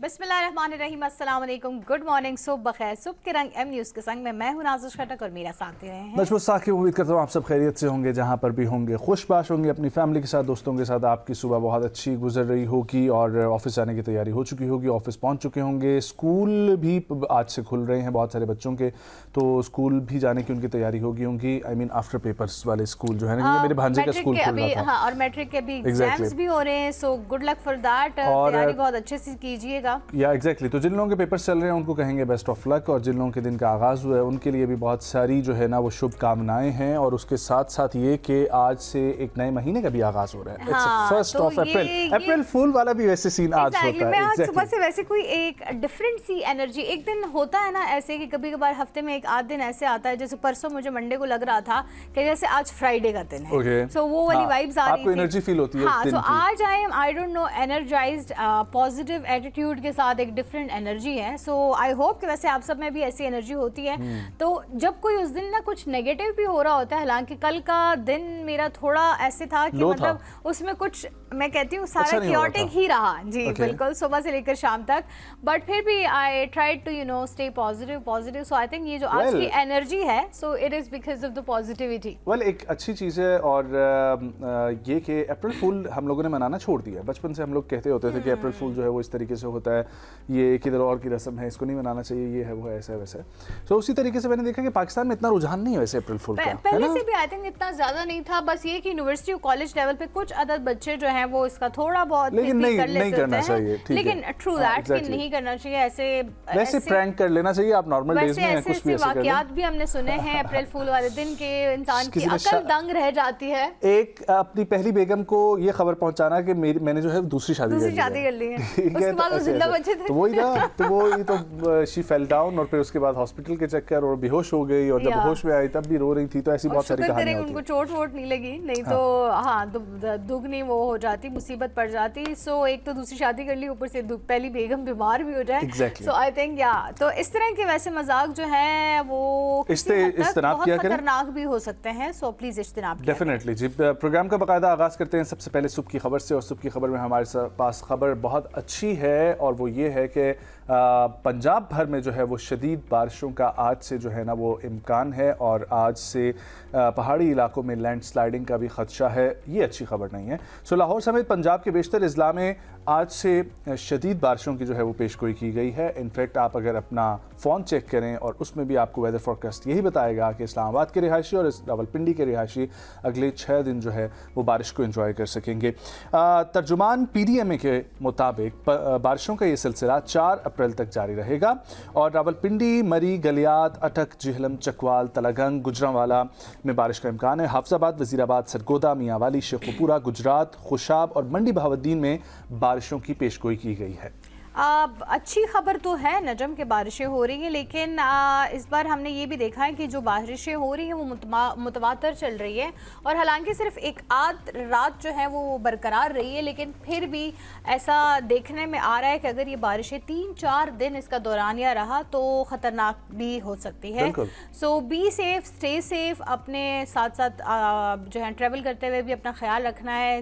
بسم اللہ الرحمن الرحیم، السلام علیکم، گڈ مارننگ، صبح بخیر۔ صبح کے رنگ ایم نیوز کے سنگ میں ہوں نازش خٹک اور میرا ساتھ دے رہے ہیں نجم ثاقب۔ امید کرتا ہوں آپ سب خیریت سے ہوں گے، جہاں پر بھی ہوں گے خوش باش ہوں گے، اپنی فیملی کے ساتھ، دوستوں کے ساتھ۔ آپ کی صبح بہت اچھی گزر رہی ہوگی اور آفس جانے کی تیاری ہو چکی ہوگی، آفس پہنچ چکے ہوں گے۔ اسکول بھی آج سے کھل رہے ہیں بہت سارے بچوں کے، تو اسکول بھی جانے کی ان کی تیاری ہوگی آئی مین آفٹر پیپرس والے اسکول جو ہے نا، میرے بھانجے کا اسکول کھل رہا تھا اور میٹرک کے بھی ایگزامز بھی ہو رہے ہیں، so good luck for that, تیاری بہت اچھے سے کیجیے گا۔ یا ایگزیکٹلی، تو جن لوگوں کے پیپر چل رہے ہیں ان کو کہیں گے بیسٹ آف لک، اور جن لوگوں کے دن کا آغاز ہوا ہے ان کے لیے بھی بہت ساری جو ہے نا وہ شبھ کامنائیں ہیں، اور اس کے ساتھ ساتھ یہ کہ آج سے ایک نئے مہینے کا بھی آغاز ہو رہا ہے، first of April. April fool والا بھی ویسے سین آج ہوتا ہے۔ میں آج صبح سے ویسے کوئی ایک ڈفرینٹ سی انرجی، ایک دن ہوتا ہے نا ایسے کہ کبھی کبھار ہفتے میں ایک آدھ دن ایسے آتا ہے، جیسے پرسوں مجھے منڈے کو لگ رہا تھا کہ جیسے آج فرائیڈے کا دن ہے، سو وہ والی وائبز آ رہی تھی، آپ کو انرجی فیل ہوتی ہے ہاں۔ تو آج I don't know energised, positive attitude کے ساتھ ایک ڈفرینٹ انرجی ہے، سو آئی ہوپ کہ ویسے آپ سب میں بھی ایسی انرجی ہوتی ہے۔ تو جب کوئی اس دن نا کچھ نیگیٹو بھی ہو رہا ہوتا ہے، حالانکہ کل کا دن میرا تھوڑا ایسے تھا کہ مطلب اس میں کچھ میں کہتی ہوں سارا کیوٹک ہی رہا، جی بالکل، صبح سے لے کر شام تک، بٹ پھر بھی I tried to stay positive, so I think یہ جو آج کی انرجی ہے، so it is because of the positivity. Well ایک اچھی چیز ہے، اور یہ کہ اپریل فول ہم لوگوں نے منانا چھوڑ دیا ہے۔ بچپن سے ہم لوگ کہتے ہوتے تھے کہ اپریل فول جو ہے وہ اس طریقے سے ہوتا ہے، یہ کدھر اور کی رسم ہے، اس کو نہیں منانا چاہیے، یہ ہے وہ ہے، ایسا ہے ویسا ہے۔ تو اسی طریقے سے میں نے دیکھا کہ پاکستان میں اتنا رجحان نہیں ہے ویسے اپریل فول کا، پہلے سے بھی آئی تھنک اتنا زیادہ نہیں تھا، بس یہ کہ یونیورسٹی اور کالج لیول پہ کچھ عدد بچے جو ہیں وہ اس کا تھوڑا بہت نہیں کرنا چاہیے، لیکن ٹرو دیٹ کہ نہیں کرنا چاہیے، ایسے ویسے پرینک کر لینا چاہیے آپ نارمل ڈیز میں، کچھ بھی ایسے واقعات بھی ہم نے سنے ہیں اپریل فول والے دن کے انسان کی عقل دنگ رہ جاتی ہے۔ ایک اپنی پہلی بیگم کو یہ خبر پہنچانا کہ میں نے جو ہے دوسری شادی کر لی ہے، اس کے بعد وہ زندہ بچے تھے، تو وہی نا، تو وہی تو شی فیل ڈاؤن، اور پھر اس کے بعد ہاسپٹل کے چکر، اور بے ہوش ہو گئی، اور جب ہوش میں آئی تب بھی رو رہی تھی، تو ایسی بہت ساری کہانیاں ہوتی ہیں۔ ان کو چوٹ ووٹ نہیں لگی، نہیں تو ہاں دگنی وہ ہو جاتی، مصیبت پڑ جاتی۔ سو ایک تو دوسری شادی کر لی، اوپر سے پہلی بیگم بیمار بھی ہو جائے، سو آئی تھنک تو اس طرح کے ویسے مذاق جو ہے وہ اجتناب کیا کریں، خطرناک بھی ہو سکتے ہیں، سو پلیز اجتناب کیا کریں۔ ڈیفینیٹلی جی۔ پروگرام کا باقاعدہ آغاز کرتے ہیں سب سے پہلے صبح کی خبر سے، اور صبح کی خبر میں ہمارے پاس خبر بہت اچھی ہے، اور وہ یہ ہے کہ پنجاب بھر میں جو ہے وہ شدید بارشوں کا آج سے جو ہے نا وہ امکان ہے، اور آج سے پہاڑی علاقوں میں لینڈ سلائڈنگ کا بھی خدشہ ہے، یہ اچھی خبر نہیں ہے۔ سو لاہور سمیت پنجاب کے بیشتر اضلاع میں آج سے شدید بارشوں کی جو ہے وہ پیشگوئی کی گئی ہے۔ انفیکٹ آپ اگر اپنا فون چیک کریں اور اس میں بھی آپ کو ویدر فورکاسٹ یہی بتائے گا کہ اسلام آباد کے رہائشی اور راولپنڈی کے رہائشی اگلے 6 دن جو ہے وہ بارش کو انجوائے کر سکیں گے۔ ترجمان PDMA کے مطابق بارشوں کا یہ سلسلہ 4 اپریل تک جاری رہے گا، اور راولپنڈی، مری، گلیات، اٹک، جہلم، چکوال، تلگنگ، گجرانوالا میں بارش کا امکان ہے۔ حافظ آباد، وزیر آباد، سرگودا، میاں والی، شیخوپورہ، گجرات، خوشاب اور منڈی بہاؤالدین میں بارشوں کی پیشگوئی کی گئی ہے۔ اچھی خبر تو ہے نجم کہ بارشیں ہو رہی ہیں، لیکن اس بار ہم نے یہ بھی دیکھا ہے کہ جو بارشیں ہو رہی ہیں وہ متواتر چل رہی ہے، اور حالانکہ صرف ایک آدھ رات جو ہے وہ برقرار رہی ہے، لیکن پھر بھی ایسا دیکھنے میں آ رہا ہے کہ اگر یہ بارشیں 3-4 دن اس کا دورانیہ رہا تو خطرناک بھی ہو سکتی ہے۔ سو بی سیف، اسٹے سیف، اپنے ساتھ ساتھ جو ہے ٹریول کرتے ہوئے بھی اپنا خیال رکھنا ہے،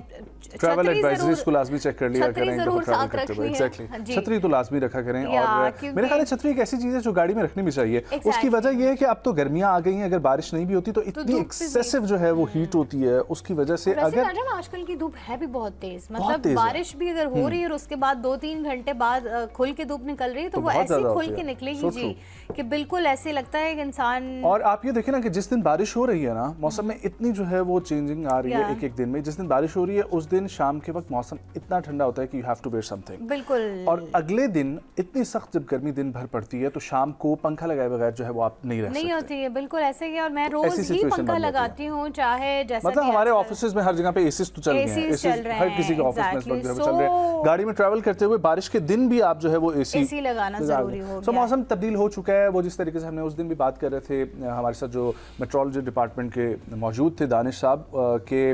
ٹریول ایڈوائزریز کو لازمی چیک کر لیا کریں، ضرور ساتھ رکھنی ہے، چھتری تو لازمی رکھا کریں، اور میرے خیال ہے چھتری ایک ایسی چیز ہے جو گاڑی میں رکھنی بھی چاہیے۔ اس کی وجہ یہ ہے کہ اب تو گرمیاں آ گئی ہیں، اگر بارش نہیں بھی ہوتی تو اتنی ایکسیسو جو ہے وہ ہیٹ ہوتی ہے، اس کی وجہ سے اگر آج کل کی دھوپ ہے بھی بہت تیز، مطلب بارش بھی اگر ہو رہی ہے اور اس کے بعد 2-3 گھنٹے بعد کھل کے دھوپ نکل رہی ہے تو وہ ایسی کھل کے نکلے گی جی کہ بالکل ایسے لگتا ہے کہ انسان۔ اور آپ یہ دیکھیں نا کہ جس دن بارش ہو رہی ہے نا، موسم میں اتنی جو ہے وہ چینجنگ آ رہی ہے ایک دن میں، جس دن بارش ہو رہی ہے اس دن شام کے وقت موسم اتنا ٹھنڈا ہوتا ہے کہ you have to wear something, بالکل، اور اگلے دن اتنی سخت جب گرمی دن بھر پڑتی ہے تو شام کو پنکھا لگائے بغیر جو ہے وہ آپ نہیں رہ سکتے، نہیں ہوتی ہے، بالکل ایسے ہی۔ اور میں روز ہی پنکھا لگاتی ہوں، چاہے جیسا مطلب ہمارے آفیسز میں ہر جگہ پہ ایسیز تو چل رہے ہیں، ہر کسی کے آفس میں اس وقت جو ہے وہ چل رہے ہیں، گاڑی میں ٹریول کرتے ہوئے بارش کے دن بھی آپ جو ہے وہ اے لگانا ضروری ہو گیا۔ موسم تبدیل ہو چکا ہے، وہ جس طریقے سے ہم نے اس دن بھی بات کر رہے تھے، ہمارے ساتھ جو میٹرولوجی ڈپارٹمنٹ کے موجود تھے دانش صاحب، کہ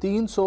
300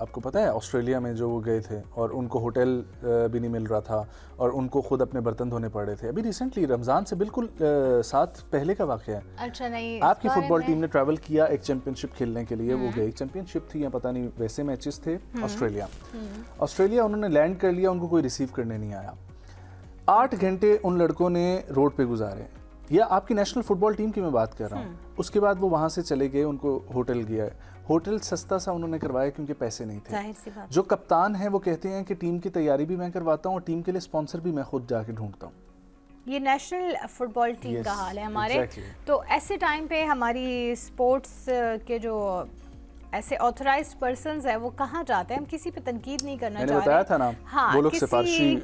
آپ کو پتہ ہے آسٹریلیا میں جو وہ گئے تھے اور ان کو ہوٹل بھی نہیں مل رہا تھا اور ان کو خود اپنے برتن دھونے پڑ رہے تھے. ابھی ریسنٹلی رمضان سے بالکل ساتھ پہلے کا واقعہ ہے. اچھا نہیں آپ کی فٹ بال ٹیم نے ٹریول کیا ایک چیمپئن شپ کھیلنے کے لیے, وہ گئی چیمپئن شپ تھی یا پتہ نہیں ویسے میچز تھے. آسٹریلیا انہوں نے لینڈ کر لیا, ان کو کوئی ریسیو کرنے نہیں آیا. 8 گھنٹے ان لڑکوں نے روڈ پہ گزارے. یا آپ کی نیشنل فٹ بال ٹیم کی میں بات کر رہا ہوں. اس کے بعد وہ وہاں سے چلے گئے, ان کو ہوٹل گیا ہے. ہوٹل سستا سا انہوں نے کروایا کیونکہ پیسے نہیں تھے. جو کپتان ہیں وہ کہتے ہیں کہ ٹیم کی تیاری بھی میں کرواتا ہوں اور ٹیم کے لیے اسپانسر بھی میں خود جا کے ڈھونڈتا ہوں. یہ نیشنل فٹ بال ٹیم کا حال ہے ہمارے. تو ایسے ٹائم پہ ہماری اسپورٹس کے جو ایسے آتھورائزڈ پرسنز ہیں وہ کہاں جاتے ہیں؟ ہم کسی پہ تنقید نہیں کرنا چاہ رہے ہیں, ہاں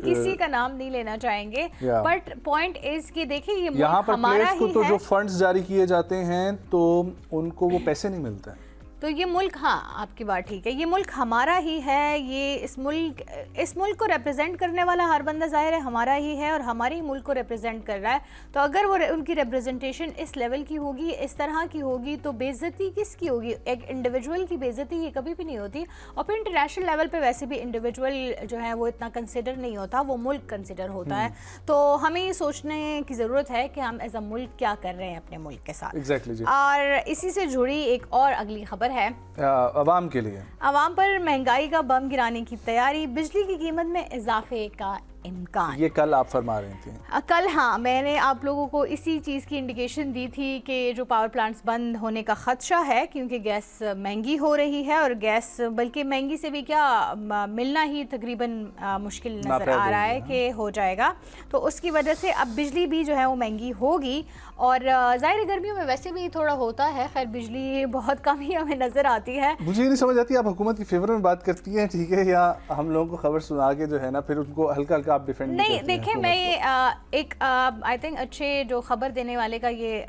کسی کا نام نہیں لینا چاہیں گے, بٹ پوائنٹ از کہ دیکھیں یہ ملک ہمارا ہی ہے. تو جو فنڈز جاری کیے جاتے ہیں تو ان کو وہ پیسے نہیں ملتے ہیں. تو یہ ملک, ہاں آپ کی بات ٹھیک ہے, یہ ملک ہمارا ہی ہے. یہ اس ملک کو ریپرزینٹ کرنے والا ہر بندہ ظاہر ہے ہمارا ہی ہے اور ہمارے ہی ملک کو ریپرزینٹ کر رہا ہے. تو اگر وہ ان کی ریپرزنٹیشن اس لیول کی ہوگی, اس طرح کی ہوگی, تو بے عزتی کس کی ہوگی؟ ایک انڈیویجول کی بے عزتی یہ کبھی بھی نہیں ہوتی. اور پھر انٹرنیشنل لیول پہ ویسے بھی انڈیویجول جو ہے وہ اتنا کنسیڈر نہیں ہوتا, وہ ملک کنسیڈر ہوتا ہے. تو ہمیں یہ سوچنے کی ضرورت ہے کہ ہم ایز اے ملک کیا کر رہے ہیں اپنے ملک کے ساتھ. اور اسی سے جڑی ایک اور اگلی خبر ہے عوام کے لیے. عوام پر مہنگائی کا بم گرانے کی تیاری, بجلی کی قیمت میں اضافے کا امکان. یہ کل آپ فرما رہی تھیں. کل ہاں میں نے آپ لوگوں کو اسی چیز کی انڈیکیشن دی تھی کہ جو پاور پلانٹس بند ہونے کا خدشہ ہے کیونکہ گیس مہنگی ہو رہی ہے, اور گیس بلکہ مہنگی سے بھی کیا ملنا ہی تقریباً مشکل نظر آ رہا ہے کہ ہو جائے گا. تو اس کی وجہ سے اب بجلی بھی جو ہے وہ مہنگی ہوگی. اور ظاہر گرمیوں میں ویسے بھی تھوڑا ہوتا ہے, خیر بجلی بہت کم ہی ہمیں نظر آتی ہے. مجھے یہ نہیں سمجھ آتی آپ حکومت کی فیور میں بات کرتی ہیں ٹھیک ہے, یا ہم لوگوں کو خبر سنا کے جو ہے نا پھر ان کو ہلکا ہلکا آپ ڈیفینڈ نہیں. دیکھیں میں ایک آئی تھنک اچھے جو خبر دینے والے کا یہ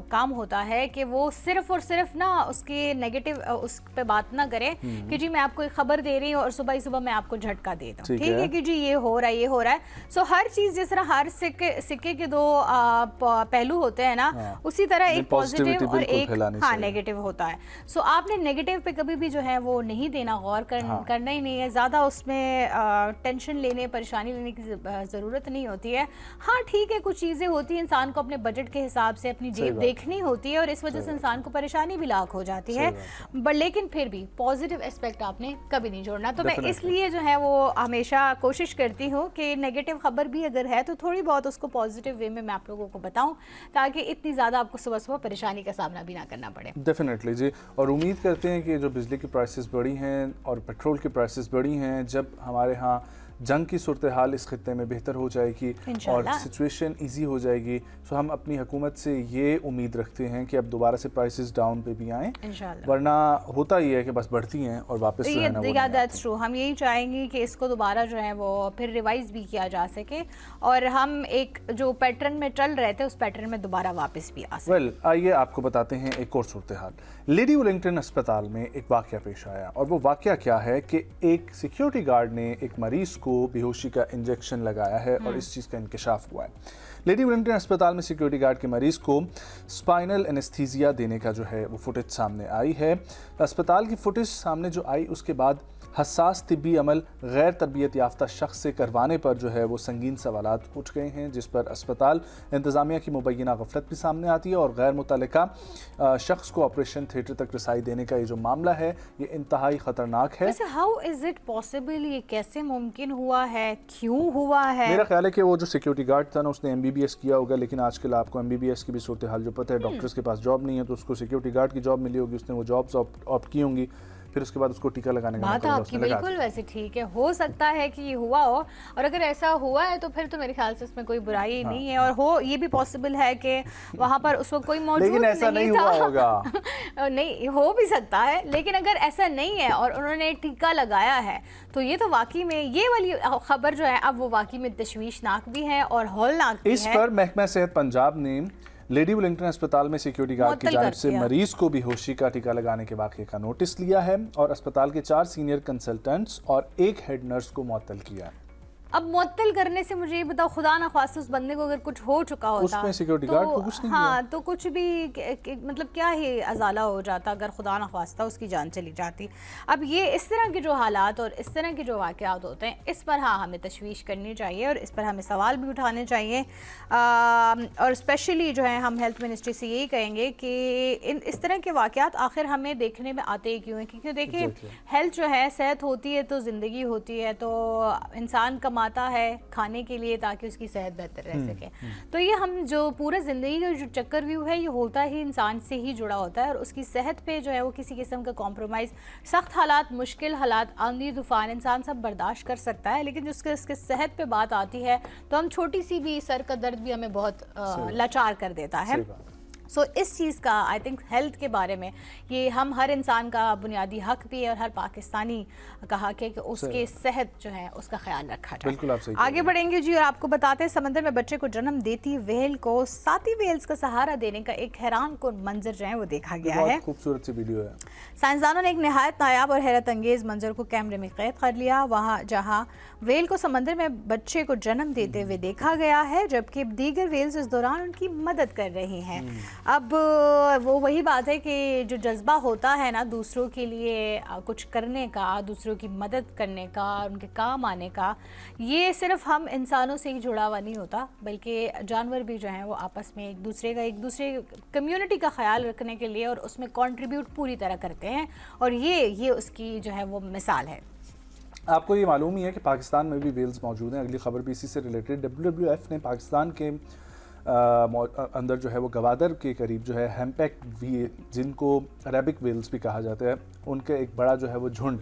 کام ہوتا ہے کہ وہ صرف اور صرف نا اس کے نیگیٹو اس پہ بات نہ کرے کہ جی میں آپ کو ایک خبر دے رہی ہوں اور صبح ہی صبح میں آپ کو جھٹکا دے دوں, ٹھیک ہے کہ جی یہ ہو رہا ہے یہ ہو رہا ہے. سو ہر چیز جس طرح ہر سکے کے دو پہلو ہوتے ہیں نا, اسی طرح ایک پازیٹیو اور ایک ہاں نیگیٹو ہوتا ہے. سو آپ نے نیگیٹو پہ کبھی بھی جو ہے وہ نہیں دینا, غور کرنا ہی نہیں ہے, زیادہ اس میں ٹینشن لینے پریشانی لینے کی ضرورت نہیں ہوتی ہے. ہاں ٹھیک ہے کچھ چیزیں ہوتی ہیں انسان کو اپنے بجٹ کے حساب سے اپنی جیب دیکھنی ہوتی ہے اور اس وجہ سے انسان کو پریشانی بھی لاحق ہو جاتی ہے, لیکن پھر بھی پازیٹیو اسپیکٹ آپ نے کبھی نہیں چھوڑنا. تو میں اس لیے جو ہے وہ ہمیشہ کوشش کرتی ہوں کہ نیگیٹو خبر بھی اگر ہے تو تھوڑی بہت اس کو پازیٹیو وے میں آپ لوگوں کو بتاؤں تاکہ اتنی زیادہ آپ کو صبح صبح پریشانی کا سامنا بھی نہ کرنا پڑے. ڈیفینیٹلی جی. اور امید کرتے ہیں کہ جو بجلی کی پرائسز بڑھی ہیں اور پیٹرول کی پرائسز بڑھی ہیں, جب ہمارے ہاں جنگ کی صورتحال اس خطے میں بہتر ہو جائے گی اور سچویشن ایزی ہو جائے گی, سو ہم اپنی حکومت سے یہ امید رکھتے ہیں کہ اب دوبارہ سے پرائسز ڈاؤن پہ بھی آئیں, ورنہ ہوتا ہی ہے کہ بس بڑھتی ہیں اور واپس جو ہے نا وہ نہیں آتی. ہم یہی چاہیں گے کہ اس کو دوبارہ جو ہے وہ پھر ریوائز بھی کیا جا سکے اور ہم ایک جو پیٹرن میں چل رہے تھے اس پیٹرن میں دوبارہ واپس بھی آ سکیں. آئیے آپ کو بتاتے ہیں ایک اور صورتحال. لیڈی ولنگٹن اسپتال میں ایک واقعہ پیش آیا, اور وہ واقعہ کیا ہے کہ ایک سیکیورٹی گارڈ نے ایک مریض کو بے ہوشی کا انجیکشن لگایا ہے اور اس چیز کا انکشاف ہوا ہے. لیڈی ولنگٹن اسپتال میں سیکیورٹی گارڈ کے مریض کو اسپائنل انستھیزیا دینے کا جو ہے وہ فوٹیج سامنے آئی ہے. اسپتال کی فوٹیج سامنے جو آئی اس کے بعد حساس طبی عمل غیر تربیت یافتہ شخص سے کروانے پر جو ہے وہ سنگین سوالات اٹھ گئے ہیں, جس پر اسپتال انتظامیہ کی مبینہ غفلت بھی سامنے آتی ہے اور غیر متعلقہ شخص کو آپریشن تھیٹر تک رسائی دینے کا یہ جو معاملہ ہے یہ انتہائی خطرناک ہے. ہاؤ از اٹ پاسبل, یہ کیسے ممکن ہوا ہے, کیوں ہوا ہے؟ میرا خیال ہے کہ وہ جو سیکیورٹی گارڈ تھا نا اس نے MBBS کیا ہوگا, لیکن آج کل آپ کو MBBS کی بھی صورتحال جو پتہ ہے, ڈاکٹرز کے پاس جاب نہیں ہے تو اس کو سیکیورٹی گارڈ کی جاب ملی ہوگی, اس نے وہ جابز آپٹ کی ہوں گی, پھر اس کے بعد اس کو ٹیکا لگانے کا بات آپ کی بالکل ویسے ٹھیک ہے, ہو سکتا ہے کہ یہ ہوا ہو, اور اگر ایسا ہوا ہے تو پھر تو میرے خیال سے اس میں کوئی برائی نہیں ہے, اور ہو یہ بھی پاسبل ہے کہ وہاں پر اس وقت کوئی موجود نہیں تھا, نہیں ہو بھی سکتا ہے, لیکن اگر ایسا نہیں ہے اور انہوں نے ٹیکا لگایا ہے تو یہ تو واقعی میں یہ والی خبر جو ہے اب وہ واقعی میں تشویشناک بھی ہے اور ہولناک بھی ہے. اس پر محکمہ صحت پنجاب نے لیڈی ولنگٹن اسپتال میں سیکیورٹی گارڈ کی جانب سے مریض کو بے ہوشی کا ٹیکا لگانے کے واقعے کا نوٹس لیا ہے اور اسپتال کے 4 سینئر کنسلٹنٹس اور 1 ہیڈ نرس کو معطل کیا ہے. اب معطل کرنے سے مجھے یہ بتاؤ خدا نہ خواستہ اس بندے کو اگر کچھ ہو چکا ہوتا اس میں سیکیورٹی گارڈ کو کچھ نہیں ہاں تو کچھ بھی مطلب کیا ہی ازالہ ہو جاتا اگر خدا نہ خواستہ اس کی جان چلی جاتی. اب یہ اس طرح کے جو حالات اور اس طرح کے جو واقعات ہوتے ہیں اس پر ہاں ہمیں تشویش کرنی چاہیے اور اس پر ہمیں سوال بھی اٹھانے چاہیے, اور اسپیشلی جو ہے ہم ہیلتھ منسٹری سے یہی کہیں گے کہ اس طرح کے واقعات آخر ہمیں دیکھنے میں آتے ہی کیوں ہیں, کیونکہ دیکھیں ہیلتھ جو ہے صحت ہوتی ہے تو زندگی ہوتی ہے, تو انسان کماتا ہے کھانے کے لیے تاکہ اس کی صحت بہتر رہ سکے. تو یہ ہم جو پورے زندگی کا جو چکر ویو ہے یہ ہوتا ہی انسان سے ہی جڑا ہوتا ہے, اور اس کی صحت پہ جو ہے وہ کسی قسم کا کمپرومائز, سخت حالات, مشکل حالات, آندھی طوفان انسان سب برداشت کر سکتا ہے, لیکن اس کے صحت پہ بات آتی ہے تو ہم چھوٹی سی بھی سر کا درد بھی ہمیں بہت لاچار کر دیتا ہے. سو اس چیز کا آئی تھنک ہیلتھ کے بارے میں یہ ہم ہر انسان کا بنیادی حق بھی ہے اور ہر پاکستانی کا حق ہے کہ اس کے صحت جو ہے اس کا خیال رکھا جائے. بالکل آپ صحیح آگے بڑھیں گے جی, اور آپ کو بتاتے ہیں سمندر میں بچے کو جنم دیتی ویل کو ساتھی ویلز کا سہارا دینے کا ایک حیران کن منظر جو ہے وہ دیکھا گیا ہے. خوبصورت سی ویڈیو ہے. سائنسدانوں نے ایک نہایت نایاب اور حیرت انگیز منظر کو کیمرے میں قید کر لیا, وہاں جہاں ویل کو سمندر میں بچے کو جنم دیتے ہوئے دیکھا گیا ہے جبکہ دیگر ویلز اس دوران ان کی مدد کر رہی ہیں. اب وہ وہی بات ہے کہ جو جذبہ ہوتا ہے نا دوسروں کے لیے کچھ کرنے کا, دوسروں کی مدد کرنے کا, ان کے کام آنے کا, یہ صرف ہم انسانوں سے ہی جڑا ہوا نہیں ہوتا بلکہ جانور بھی جو ہیں وہ آپس میں ایک دوسرے کمیونٹی کا خیال رکھنے کے لیے اور اس میں کنٹریبیوٹ پوری طرح کرتے ہیں, اور یہ اس کی جو ہے وہ مثال ہے. آپ کو یہ معلوم ہی ہے کہ پاکستان میں بھی ویلز موجود ہیں. اگلی خبر بھی اسی سے ریلیٹڈ. WWF نے پاکستان کے اندر جو ہے وہ گوادر کے قریب جو ہے ہیمپیک جن کو عربک ویلز بھی کہا جاتا ہے, ان کے ایک بڑا جو ہے وہ جھنڈ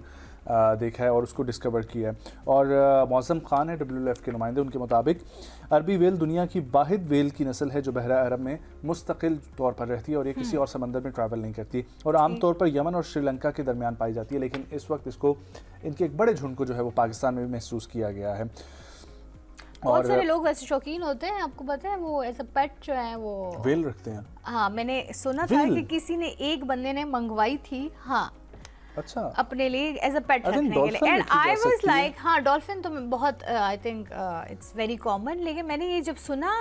دیکھا ہے اور اس کو ڈسکور کیا ہے. اور معظم خان ہے WWF کے نمائندے, ان کے مطابق عربی ویل دنیا کی واحد ویل کی نسل ہے جو بحرہ عرب میں مستقل طور پر رہتی ہے اور یہ کسی اور سمندر میں ٹریول نہیں کرتی, اور عام طور پر یمن اور سری لنکا کے درمیان پائی جاتی ہے, لیکن اس وقت اس کو ان کے ایک بڑے جھنڈ کو جو ہے وہ پاکستان میں بھی محسوس کیا گیا ہے. بہت سارے لوگ ویسے شوقین ہوتے ہیں, آپ کو پتہ ہے وہ ایز اے پیٹ جو ہے وہ ویل رکھتے ہیں. ہاں میں نے سنا تھا کہ کسی نے ایک بندے نے منگوائی تھی ہاں اچھا اپنے لیے ایز اے پیٹ رکھنے کے لیے, اینڈ آئی واز لائک ہاں ڈولفن تو بہت I think it's very common, لیکن میں نے یہ جب سنا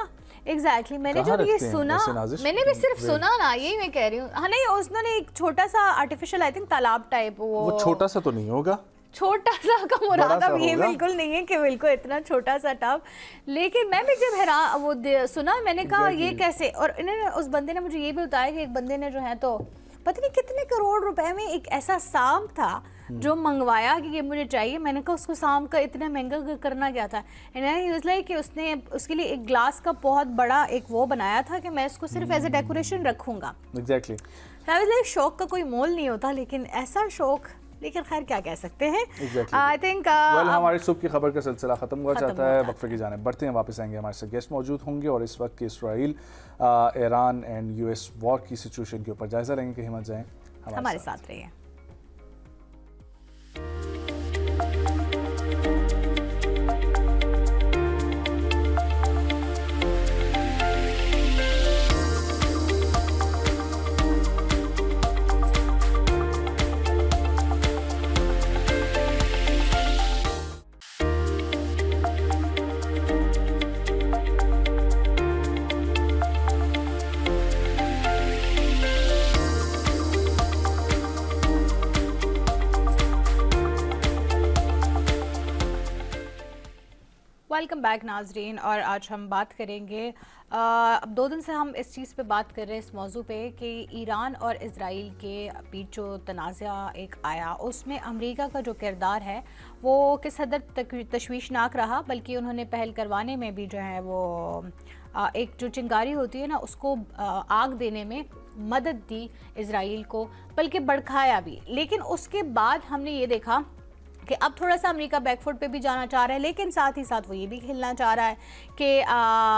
ایگزیکٹلی میں نے جب یہ سنا میں نے بھی صرف سنا نا, یہی میں کہہ رہی ہوں. ہاں نہیں اس نے ایک چھوٹا سا آرٹیفیشل آئی تھنک تالاب ٹائپ, وہ چھوٹا سا تو نہیں ہوگا, چھوٹا سا کا مراد اب یہ بالکل نہیں ہے کہ بالکل اتنا چھوٹا سا ٹب, لیکن میں بھی جب حیران وہ سنا میں نے کہا یہ کیسے, اور انہوں نے اس بندے نے مجھے یہ بھی بتایا کہ ایک بندے نے جو ہے تو پتہ نہیں کتنے کروڑ روپے میں ایک ایسا سانپ تھا جو منگوایا کہ یہ مجھے چاہیے. میں نے کہا اس کو سانپ کا اتنا مہنگا کرنا کیا تھا, کہ اس نے اس کے لیے ایک گلاس کا بہت بڑا ایک وہ بنایا تھا کہ میں اس کو صرف ایز اے ڈیکوریشن رکھوں گا. ایگزیکٹلی شوق کا کوئی مول نہیں ہوتا, لیکن ایسا شوق, لیکن خیر کیا کہہ سکتے ہیں. آئی تھنک ہماری صبح کی خبر کا سلسلہ ختم ہوا چاہتا ہے, وقفے کی جانب بڑھتے ہیں, واپس آئیں گے, ہمارے ساتھ گیسٹ موجود ہوں گے اور اس وقت کے اسرائیل ایران اینڈ US وار کی سچویشن کے اوپر جائزہ لیں گے. کہیں مت جائیں, ہمارے ساتھ رہیے. ویلکم بیک ناظرین, اور آج ہم بات کریں گے, اب 2 دن سے ہم اس چیز پہ بات کر رہے ہیں اس موضوع پہ کہ ایران اور اسرائیل کے بیچ جو تنازع ایک آیا اس میں امریکہ کا جو کردار ہے وہ کس حد تک تشویشناک رہا, بلکہ انہوں نے پہل کروانے میں بھی جو ہے وہ ایک جو چنگاری ہوتی ہے نا اس کو آگ دینے میں مدد دی اسرائیل کو, بلکہ بڑھکایا بھی. لیکن اس کے بعد ہم نے یہ دیکھا کہ اب تھوڑا سا امریکہ بیک فٹ پہ بھی جانا چاہ رہا ہے, لیکن ساتھ ہی ساتھ وہ یہ بھی کھیلنا چاہ رہا ہے کہ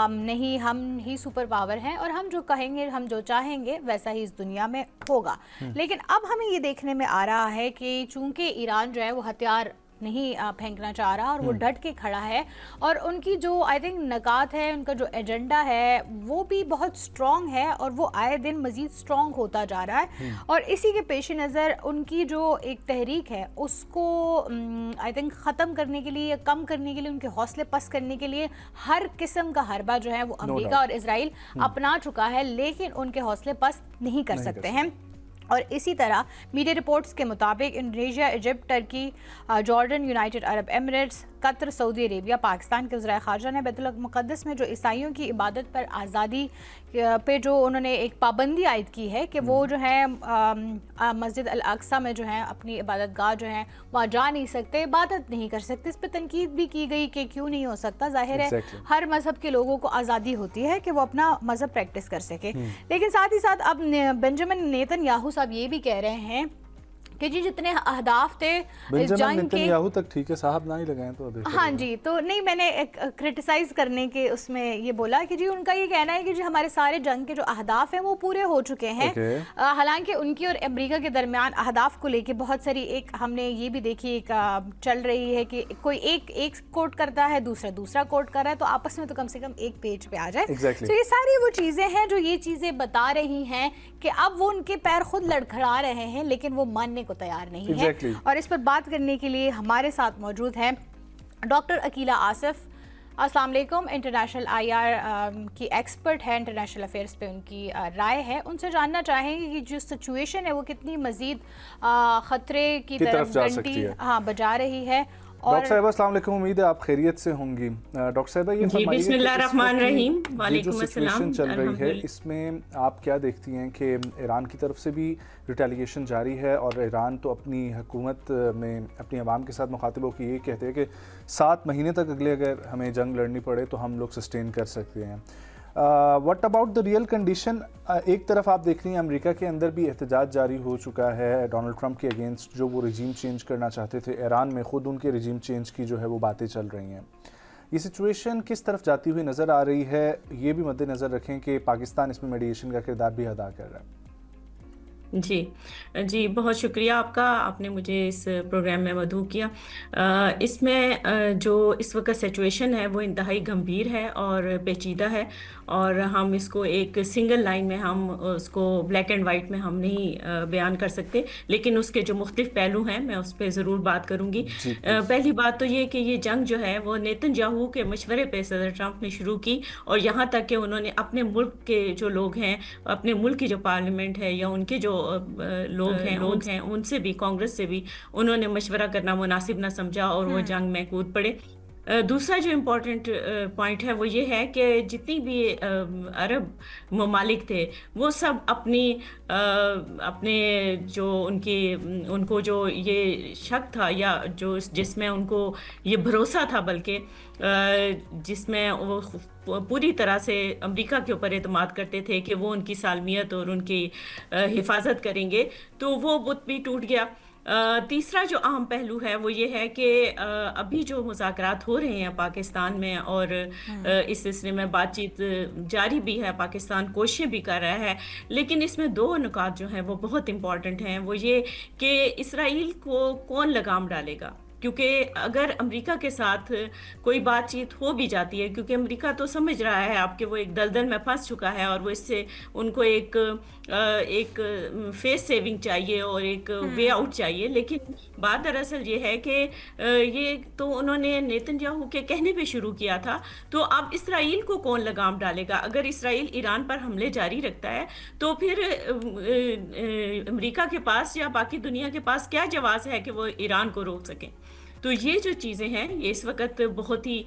نہیں ہم ہی سپر پاور ہیں اور ہم جو کہیں گے, ہم جو چاہیں گے ویسا ہی اس دنیا میں ہوگا. لیکن اب ہمیں یہ دیکھنے میں آ رہا ہے کہ چونکہ ایران جو ہے وہ ہتھیار نہیں پھینکنا چاہ رہا اور وہ ڈٹ کے کھڑا ہے, اور ان کی جو آئی تھنک نکات ہے, ان کا جو ایجنڈا ہے وہ بھی بہت اسٹرانگ ہے اور وہ آئے دن مزید اسٹرانگ ہوتا جا رہا ہے. اور اسی کے پیش نظر ان کی جو ایک تحریک ہے اس کو آئی تھنک ختم کرنے کے لیے یا کم کرنے کے لیے, ان کے حوصلے پست کرنے کے لیے ہر قسم کا حربہ جو ہے وہ امریکہ اور اسرائیل اپنا چکا ہے, لیکن ان کے حوصلے پست نہیں کر سکتے ہیں. اور اسی طرح میڈیا رپورٹس کے مطابق Indonesia, Egypt, Turkey, Jordan, United Arab Emirates, Qatar, Saudi Arabia, Pakistan کے وزرائے خارجہ نے بیت المقدس میں جو عیسائیوں کی عبادت پر آزادی پہ جو انہوں نے ایک پابندی عائد کی ہے کہ وہ جو ہے مسجد الاقصی میں جو ہے اپنی عبادت گاہ جو ہے وہاں جا نہیں سکتے, عبادت نہیں کر سکتے. اس پہ تنقید بھی کی گئی کہ کیوں نہیں ہو سکتا, ظاہر ہے ہر مذہب کے لوگوں کو آزادی ہوتی ہے کہ وہ اپنا مذہب پریکٹس کر سکے. لیکن ساتھ ہی ساتھ اب بنجامن نیتن یاہو صاحب یہ بھی کہہ رہے ہیں کہ جی جتنے اہداف تھے اس جنگ کے, یاہو تک ٹھیک ہے صاحب نہ ہی لگائیں تو ہاں جی, تو نہیں میں نے کرٹیسائز کرنے کے اس میں یہ بولا کہ جی ان کا یہ کہنا ہے کہ جی ہمارے سارے جنگ کے جو اہداف ہیں وہ پورے ہو چکے ہیں. حالانکہ ان کی اور امریکہ کے درمیان اہداف کو لے کے بہت ساری ایک ہم نے یہ بھی دیکھی ایک چل رہی ہے کہ کوئی ایک کوٹ کرتا ہے, دوسرا کوٹ کر رہا ہے, تو آپس میں تو کم سے کم ایک پیج پہ آ جائے. تو یہ ساری وہ چیزیں ہیں جو یہ چیزیں بتا رہی ہیں کہ اب وہ ان کے پیر خود لڑکھڑا رہے ہیں لیکن وہ ماننے کو تیار نہیں ہے. اور اس پر بات کرنے کے لیے ہمارے ساتھ موجود ہیں ڈاکٹر عقیلہ آصف. السلام علیکم. انٹرنیشنل آئی آر کی ایکسپرٹ ہے, انٹرنیشنل افیئرس پہ ان کی رائے ہے. ان سے جاننا چاہیں گے کہ جو سچویشن ہے وہ کتنی مزید خطرے کی طرف گھنٹی بجا رہی ہے. ڈاکٹر صاحبہ السلام علیکم, امید ہے آپ خیریت سے ہوں گی. ڈاکٹر صاحبہ یہ فرمائیے بسم اللہ الرحمن الرحیم. وعلیکم السلام. چل رہی ہے اس میں آپ کیا دیکھتی ہیں کہ ایران کی طرف سے بھی ریٹیلیشن جاری ہے, اور ایران تو اپنی حکومت میں اپنی عوام کے ساتھ مخاطبوں کی یہ کہتے ہیں کہ 7 مہینے تک اگلے اگر ہمیں جنگ لڑنی پڑے تو ہم لوگ سسٹین کر سکتے ہیں. What about the real condition? ایک طرف آپ دیکھ رہی ہیں امریکہ کے اندر بھی احتجاج جاری ہو چکا ہے ڈونلڈ ٹرمپ کے اگینسٹ, جو وہ رجیم چینج کرنا چاہتے تھے. ایران میں خود ان کے رجیم چینج کی جو ہے وہ باتیں چل رہی ہیں. یہ سچویشن کس طرف جاتی ہوئی نظر آ رہی ہے, یہ بھی مد نظر رکھیں کہ پاکستان اس میں میڈیشن کا کردار بھی ادا کر رہا ہے. جی بہت شکریہ آپ کا, آپ نے مجھے اس پروگرام میں مدعو کیا. اس میں جو اس وقت سچویشن ہے وہ انتہائی گمبھیر ہے اور پیچیدہ ہے, اور ہم اس کو ایک سنگل لائن میں ہم اس کو بلیک اینڈ وائٹ میں ہم نہیں بیان کر سکتے, لیکن اس کے جو مختلف پہلو ہیں میں اس پہ ضرور بات کروں گی. پہلی بات تو یہ کہ یہ جنگ جو ہے وہ نیتن یاہو کے مشورے پہ صدر ٹرمپ نے شروع کی, اور یہاں تک کہ انہوں نے اپنے ملک کے جو لوگ ہیں, اپنے ملک کی جو پارلیمنٹ ہے یا ان کے جو لوگ ہیں ان سے بھی, کانگریس سے بھی انہوں نے مشورہ کرنا مناسب نہ سمجھا اور وہ جنگ میں کود پڑے. دوسرا جو امپورٹنٹ پوائنٹ ہے وہ یہ ہے کہ جتنی بھی عرب ممالک تھے وہ سب اپنے جو ان کو جو یہ شک تھا یا جو جس میں ان کو یہ بھروسہ تھا, بلکہ جس میں وہ پوری طرح سے امریکہ کے اوپر اعتماد کرتے تھے کہ وہ ان کی سالمیت اور ان کی حفاظت کریں گے, تو وہ بت بھی ٹوٹ گیا. تیسرا جو اہم پہلو ہے وہ یہ ہے کہ ابھی جو مذاکرات ہو رہے ہیں پاکستان میں, اور اس سلسلے میں بات چیت جاری بھی ہے, پاکستان کوششیں بھی کر رہا ہے, لیکن اس میں 2 نکات جو ہیں وہ بہت امپورٹنٹ ہیں. وہ یہ کہ اسرائیل کو کون لگام ڈالے گا, کیونکہ اگر امریکہ کے ساتھ کوئی بات چیت ہو بھی جاتی ہے, کیونکہ امریکہ تو سمجھ رہا ہے آپ کہ وہ ایک دلدل میں پھنس چکا ہے, اور وہ اس سے ان کو ایک فیس سیونگ چاہیے اور ایک وے آؤٹ چاہیے. لیکن بات دراصل یہ ہے کہ یہ تو انہوں نے نیتن یاہو کے کہنے پہ شروع کیا تھا, تو اب اسرائیل کو کون لگام ڈالے گا؟ اگر اسرائیل ایران پر حملے جاری رکھتا ہے تو پھر امریکہ کے پاس یا باقی دنیا کے پاس کیا جواز ہے کہ وہ ایران کو روک سکیں؟ تو یہ جو چیزیں ہیں یہ اس وقت بہت ہی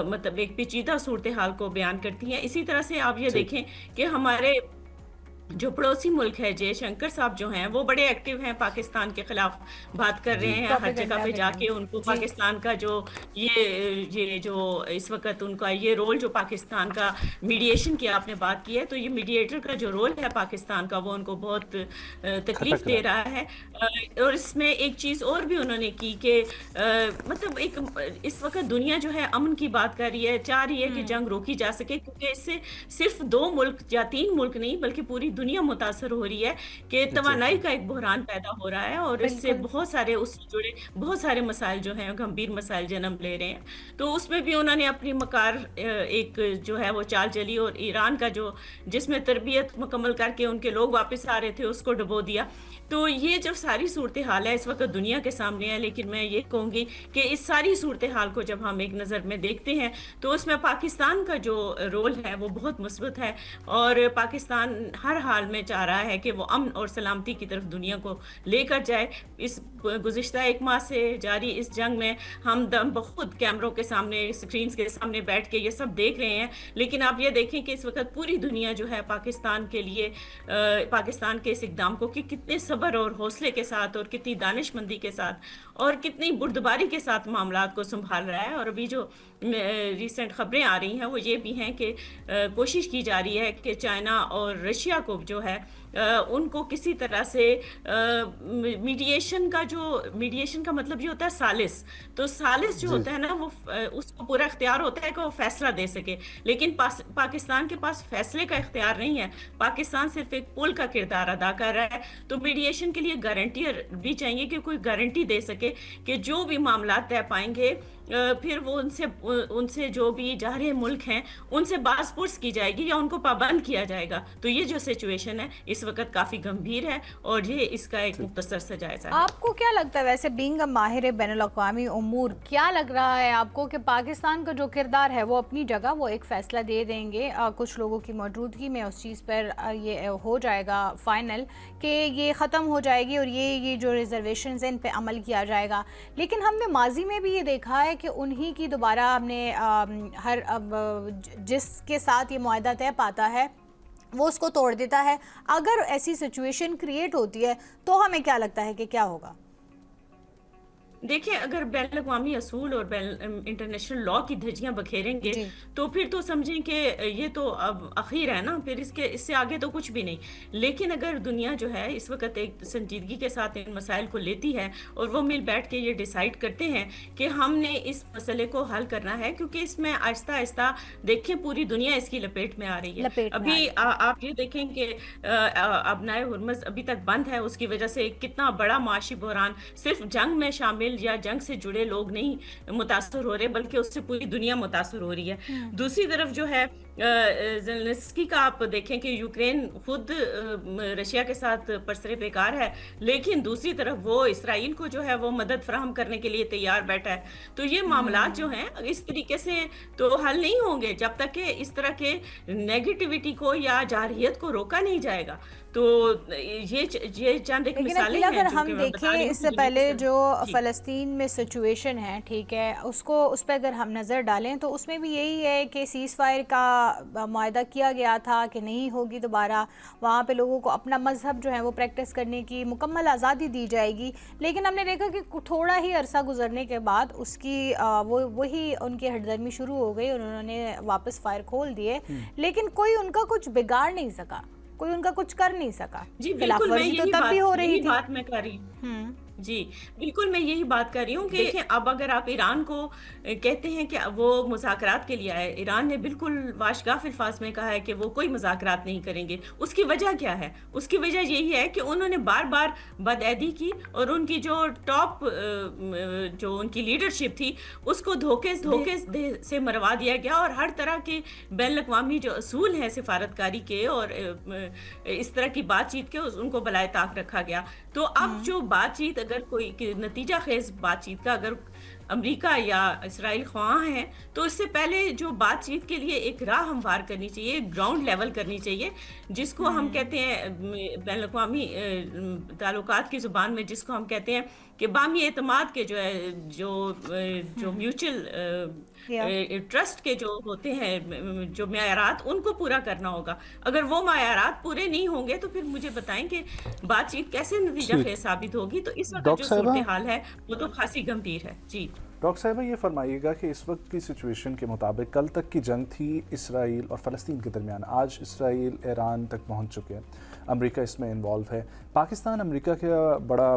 مطلب ایک پیچیدہ صورتحال کو بیان کرتی ہیں. اسی طرح سے آپ یہ دیکھیں کہ ہمارے جو پڑوسی ملک ہے, جے شنکر صاحب جو ہیں وہ بڑے ایکٹیو ہیں, پاکستان کے خلاف بات کر رہے ہیں ہر جگہ پہ جا کے. ان کو پاکستان کا جو یہ جو اس وقت ان کا یہ رول جو پاکستان کا میڈیشن کی آپ نے بات کی ہے, تو یہ میڈیٹر کا جو رول ہے پاکستان کا وہ ان کو بہت تکلیف دے رہا ہے. اور اس میں ایک چیز اور بھی انہوں نے کی کہ مطلب ایک اس وقت دنیا جو ہے امن کی بات کر رہی ہے, چاہ رہی ہے کہ جنگ روکی جا سکے, کیونکہ اس سے صرف 2 ملک یا 3 ملک نہیں بلکہ پوری دنیا متاثر ہو رہی ہے کہ توانائی کا ایک بحران پیدا ہو رہا ہے، اور اس سے بہت سارے اس سے جڑے بہت سارے مسائل جو ہیں گمبھیر مسائل جنم لے رہے ہیں۔ تو اس میں بھی انہوں نے اپنی مکار ایک جو ہے وہ چال چلی، اور ایران کا جو جس میں تربیت مکمل کر کے ان کے لوگ واپس آ رہے تھے اس کو ڈبو دیا۔ تو یہ جو ساری صورتحال ہے اس وقت دنیا کے سامنے ہے، لیکن میں یہ کہوں گی کہ اس ساری صورتحال کو جب ہم ایک نظر میں دیکھتے ہیں تو اس میں پاکستان کا جو رول ہے وہ بہت مثبت ہے، اور پاکستان ہر حال میں چاہ رہا ہے کہ وہ امن اور سلامتی کی طرف دنیا کو لے کر جائے۔ اس گزشتہ ایک ماہ سے جاری اس جنگ میں ہم بخود کیمروں کے سامنے، اسکرینز کے سامنے بیٹھ کے یہ سب دیکھ رہے ہیں، لیکن آپ یہ دیکھیں کہ اس وقت پوری دنیا جو ہے پاکستان کے لیے پاکستان کے اس اقدام کو کہ کتنے صبر اور حوصلے کے ساتھ اور کتنی دانش مندی کے ساتھ اور کتنی بردباری کے ساتھ معاملات کو سنبھال رہا ہے۔ اور ابھی جو ریسنٹ خبریں آ رہی ہیں وہ یہ بھی ہیں کہ کوشش کی جا رہی ہے کہ چائنا اور رشیا کو جو ہے ان کو کسی طرح سے میڈیشن کا مطلب یہ ہوتا ہے سالس، تو سالس جو ہوتا ہے نا وہ اس کو پورا اختیار ہوتا ہے کہ وہ فیصلہ دے سکے، لیکن پاکستان کے پاس فیصلے کا اختیار نہیں ہے، پاکستان صرف ایک پل کا کردار ادا کر رہا ہے۔ تو میڈیشن کے لیے گارنٹیئر بھی چاہیے کہ کوئی گارنٹی دے سکے کہ جو بھی معاملات طے پائیں گے پھر وہ ان سے جو بھی جارحہ ملک ہیں ان سے باز پرس کی جائے گی یا ان کو پابند کیا جائے گا۔ تو یہ جو سچویشن ہے اس وقت کافی گمبھیر ہے، اور یہ اس کا ایک مختصر سا جائزہ ہے۔ آپ کو کیا لگتا ہے ویسے بینگ ماہر بین الاقوامی امور، کیا لگ رہا ہے آپ کو کہ پاکستان کا جو کردار ہے وہ اپنی جگہ وہ ایک فیصلہ دے دیں گے کچھ لوگوں کی موجودگی میں، اس چیز پر یہ ہو جائے گا فائنل کہ یہ ختم ہو جائے گی اور یہ جو ریزرویشنز ہیں ان پہ عمل کیا جائے گا؟ لیکن ہم نے ماضی میں بھی یہ دیکھا ہے کہ انہی کی دوبارہ ہم نے جس کے ساتھ یہ معاہدہ طے پاتا ہے وہ اس کو توڑ دیتا ہے۔ اگر ایسی سچویشن کریٹ ہوتی ہے تو ہمیں کیا لگتا ہے کہ کیا ہوگا؟ دیکھیں، اگر بین الاقوامی اصول اور انٹرنیشنل لا کی دھجیاں بکھیریں گے تو پھر تو سمجھیں کہ یہ تو اب اخیر ہے نا، پھر اس سے آگے تو کچھ بھی نہیں۔ لیکن اگر دنیا جو ہے اس وقت ایک سنجیدگی کے ساتھ ان مسائل کو لیتی ہے اور وہ مل بیٹھ کے یہ ڈیسائیڈ کرتے ہیں کہ ہم نے اس مسئلے کو حل کرنا ہے، کیونکہ اس میں آہستہ آہستہ دیکھیں پوری دنیا اس کی لپیٹ میں آ رہی ہے۔ ابھی آپ یہ دیکھیں کہ ابنائے ہرمز ابھی تک بند ہے، اس کی وجہ سے کتنا بڑا معاشی بحران، صرف جنگ میں شامل یا جنگ سے جڑے لوگ نہیں متاثر ہو رہے بلکہ اس سے پوری دنیا متاثر ہو رہی ہے۔ دوسری طرف جو ہے زیلنسکی کا آپ دیکھیں کہ یوکرین خود رشیا کے ساتھ پرسرے بیکار ہے، لیکن دوسری طرف وہ اسرائیل کو جو ہے وہ مدد فراہم کرنے کے لیے تیار بیٹھا ہے۔ تو یہ معاملات جو ہیں اس طریقے سے تو حل نہیں ہوں گے جب تک کہ اس طرح کے نیگیٹیوٹی کو یا جارحیت کو روکا نہیں جائے گا۔ تو یہ چند ایک مثالیں ہیں۔ اگر ہم دیکھیں اس سے پہلے جو فلسطین میں سچویشن ہے، ٹھیک ہے، اس پہ اگر ہم نظر ڈالیں تو اس میں بھی یہی ہے کہ سیز فائر کا معاہدہ کیا گیا تھا کہ نہیں ہوگی دوبارہ، وہاں پہ لوگوں کو اپنا مذہب جو ہے وہ پریکٹس کرنے کی مکمل آزادی دی جائے گی۔ لیکن ہم نے دیکھا کہ تھوڑا ہی عرصہ گزرنے کے بعد اس کی وہی ان کی ہٹ درمی شروع ہو گئی اور انہوں نے واپس فائر کھول دیے، لیکن کوئی ان کا کچھ بگاڑ نہیں سکا، کوئی ان کا کچھ کر نہیں سکا۔ جی بالکل، میں یہی بات میں کر رہی ہوں۔ جی بالکل، میں یہی بات کر رہی ہوں کہ دیکھیں اب اگر آپ ایران کو کہتے ہیں کہ وہ مذاکرات کے لیے آئے، ایران نے بالکل واشگاف الفاظ میں کہا ہے کہ وہ کوئی مذاکرات نہیں کریں گے۔ اس کی وجہ کیا ہے؟ اس کی وجہ یہی ہے کہ انہوں نے بار بار بدعہدی کی اور ان کی جو ٹاپ جو ان کی لیڈرشپ تھی اس کو دھوکے سے مروا دیا گیا، اور ہر طرح کے بین الاقوامی جو اصول ہیں سفارتکاری کے اور اس طرح کی بات چیت کے ان کو بالائے طاق رکھا گیا۔ تو اب جو بات چیت اگر کوئی نتیجہ خیز بات چیت کا اگر امریکہ یا اسرائیل خواہاں ہیں تو اس سے پہلے جو بات چیت کے لیے ایک راہ ہموار کرنی چاہیے، ایک گراؤنڈ لیول کرنی چاہیے، جس کو ہم کہتے ہیں بین الاقوامی تعلقات کی زبان میں جس کو ہم کہتے ہیں کہ باہمی اعتماد کے جو میوچل ٹرسٹ کے جو ہوتے ہیں جو معیارات، ان کو پورا کرنا ہوگا۔ اگر وہ معیارات پورے نہیں ہوں گے تو پھر مجھے بتائیں کہ بات چیت کیسے نتیجہ خیز ثابت ہوگی۔ تو اس وقت جو صورتحال ہے وہ تو خاصی گمبھیر ہے۔ جی ڈاکٹر صاحبہ یہ فرمائیے گا کہ اس وقت کی سچویشن کے مطابق کل تک کی جنگ تھی اسرائیل اور فلسطین کے درمیان، آج اسرائیل ایران تک پہنچ چکے ہیں، امریکہ اس میں انوالو ہے۔ پاکستان امریکہ کا بڑا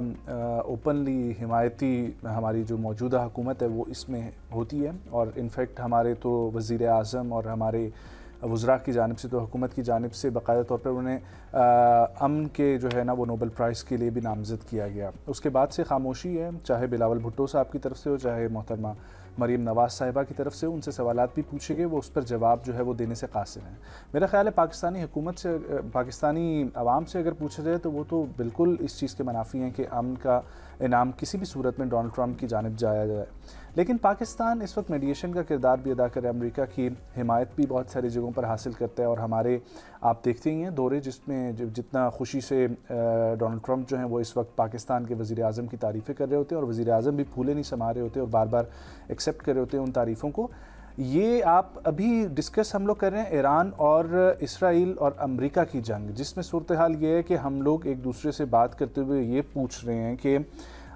اوپنلی حمایتی ہماری جو موجودہ حکومت ہے وہ اس میں ہوتی ہے، اور انفیکٹ ہمارے تو وزیر اعظم اور ہمارے وزراء کی جانب سے تو حکومت کی جانب سے باقاعدہ طور پر انہیں امن کے جو ہے نا وہ نوبل پرائز کے لیے بھی نامزد کیا گیا. اس کے بعد سے خاموشی ہے, چاہے بلاول بھٹو صاحب کی طرف سے ہو, چاہے محترمہ مریم نواز صاحبہ کی طرف سے, ان سے سوالات بھی پوچھے گئے, وہ اس پر جواب جو ہے وہ دینے سے قاصر ہیں. میرا خیال ہے پاکستانی حکومت سے, پاکستانی عوام سے اگر پوچھا جائے تو وہ تو بالکل اس چیز کے منافی ہیں کہ امن کا انعام کسی بھی صورت میں ڈونلڈ ٹرمپ کی جانب جایا جائے. لیکن پاکستان اس وقت میڈیشن کا کردار بھی ادا کر رہا ہے, امریکہ کی حمایت بھی بہت ساری جگہوں پر حاصل کرتا ہے, اور ہمارے آپ دیکھتے ہی ہیں دورے جس میں جتنا خوشی سے ڈونلڈ ٹرمپ جو ہیں وہ اس وقت پاکستان کے وزیر اعظم کی تعریفیں کر رہے ہوتے ہیں, اور وزیر اعظم بھی پھولے نہیں سما رہے ہوتے اور بار بار ایکسیپٹ کر رہے ہوتے ہیں ان تعریفوں کو. یہ آپ ابھی ڈسکس ہم لوگ کر رہے ہیں ایران اور اسرائیل اور امریکہ کی جنگ, جس میں صورتحال یہ ہے کہ ہم لوگ ایک دوسرے سے بات کرتے ہوئے یہ پوچھ رہے ہیں کہ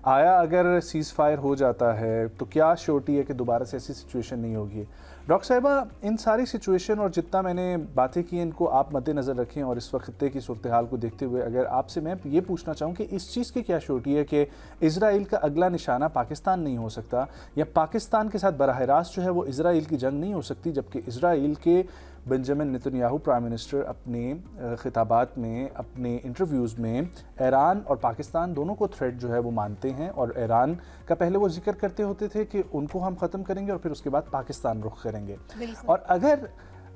آیا اگر سیز فائر ہو جاتا ہے تو کیا شورٹی ہے کہ دوبارہ سے ایسی سچویشن نہیں ہوگی. ڈاکٹر صاحبہ, ان ساری سچویشن اور جتنا میں نے باتیں کی ان کو آپ مد نظر رکھیں, اور اس وقت خطے کی صورتحال کو دیکھتے ہوئے اگر آپ سے میں یہ پوچھنا چاہوں کہ اس چیز کی کیا شورٹی ہے کہ اسرائیل کا اگلا نشانہ پاکستان نہیں ہو سکتا, یا پاکستان کے ساتھ براہ راست جو ہے وہ اسرائیل کی جنگ نہیں ہو سکتی, جبکہ اسرائیل کے بنجامن نتنیاہو پرائم منسٹر اپنے خطابات میں, اپنے انٹرویوز میں ایران اور پاکستان دونوں کو تھریٹ جو ہے وہ مانتے ہیں, اور ایران کا پہلے وہ ذکر کرتے ہوتے تھے کہ ان کو ہم ختم کریں گے اور پھر اس کے بعد پاکستان رخ کریں گے. اور اگر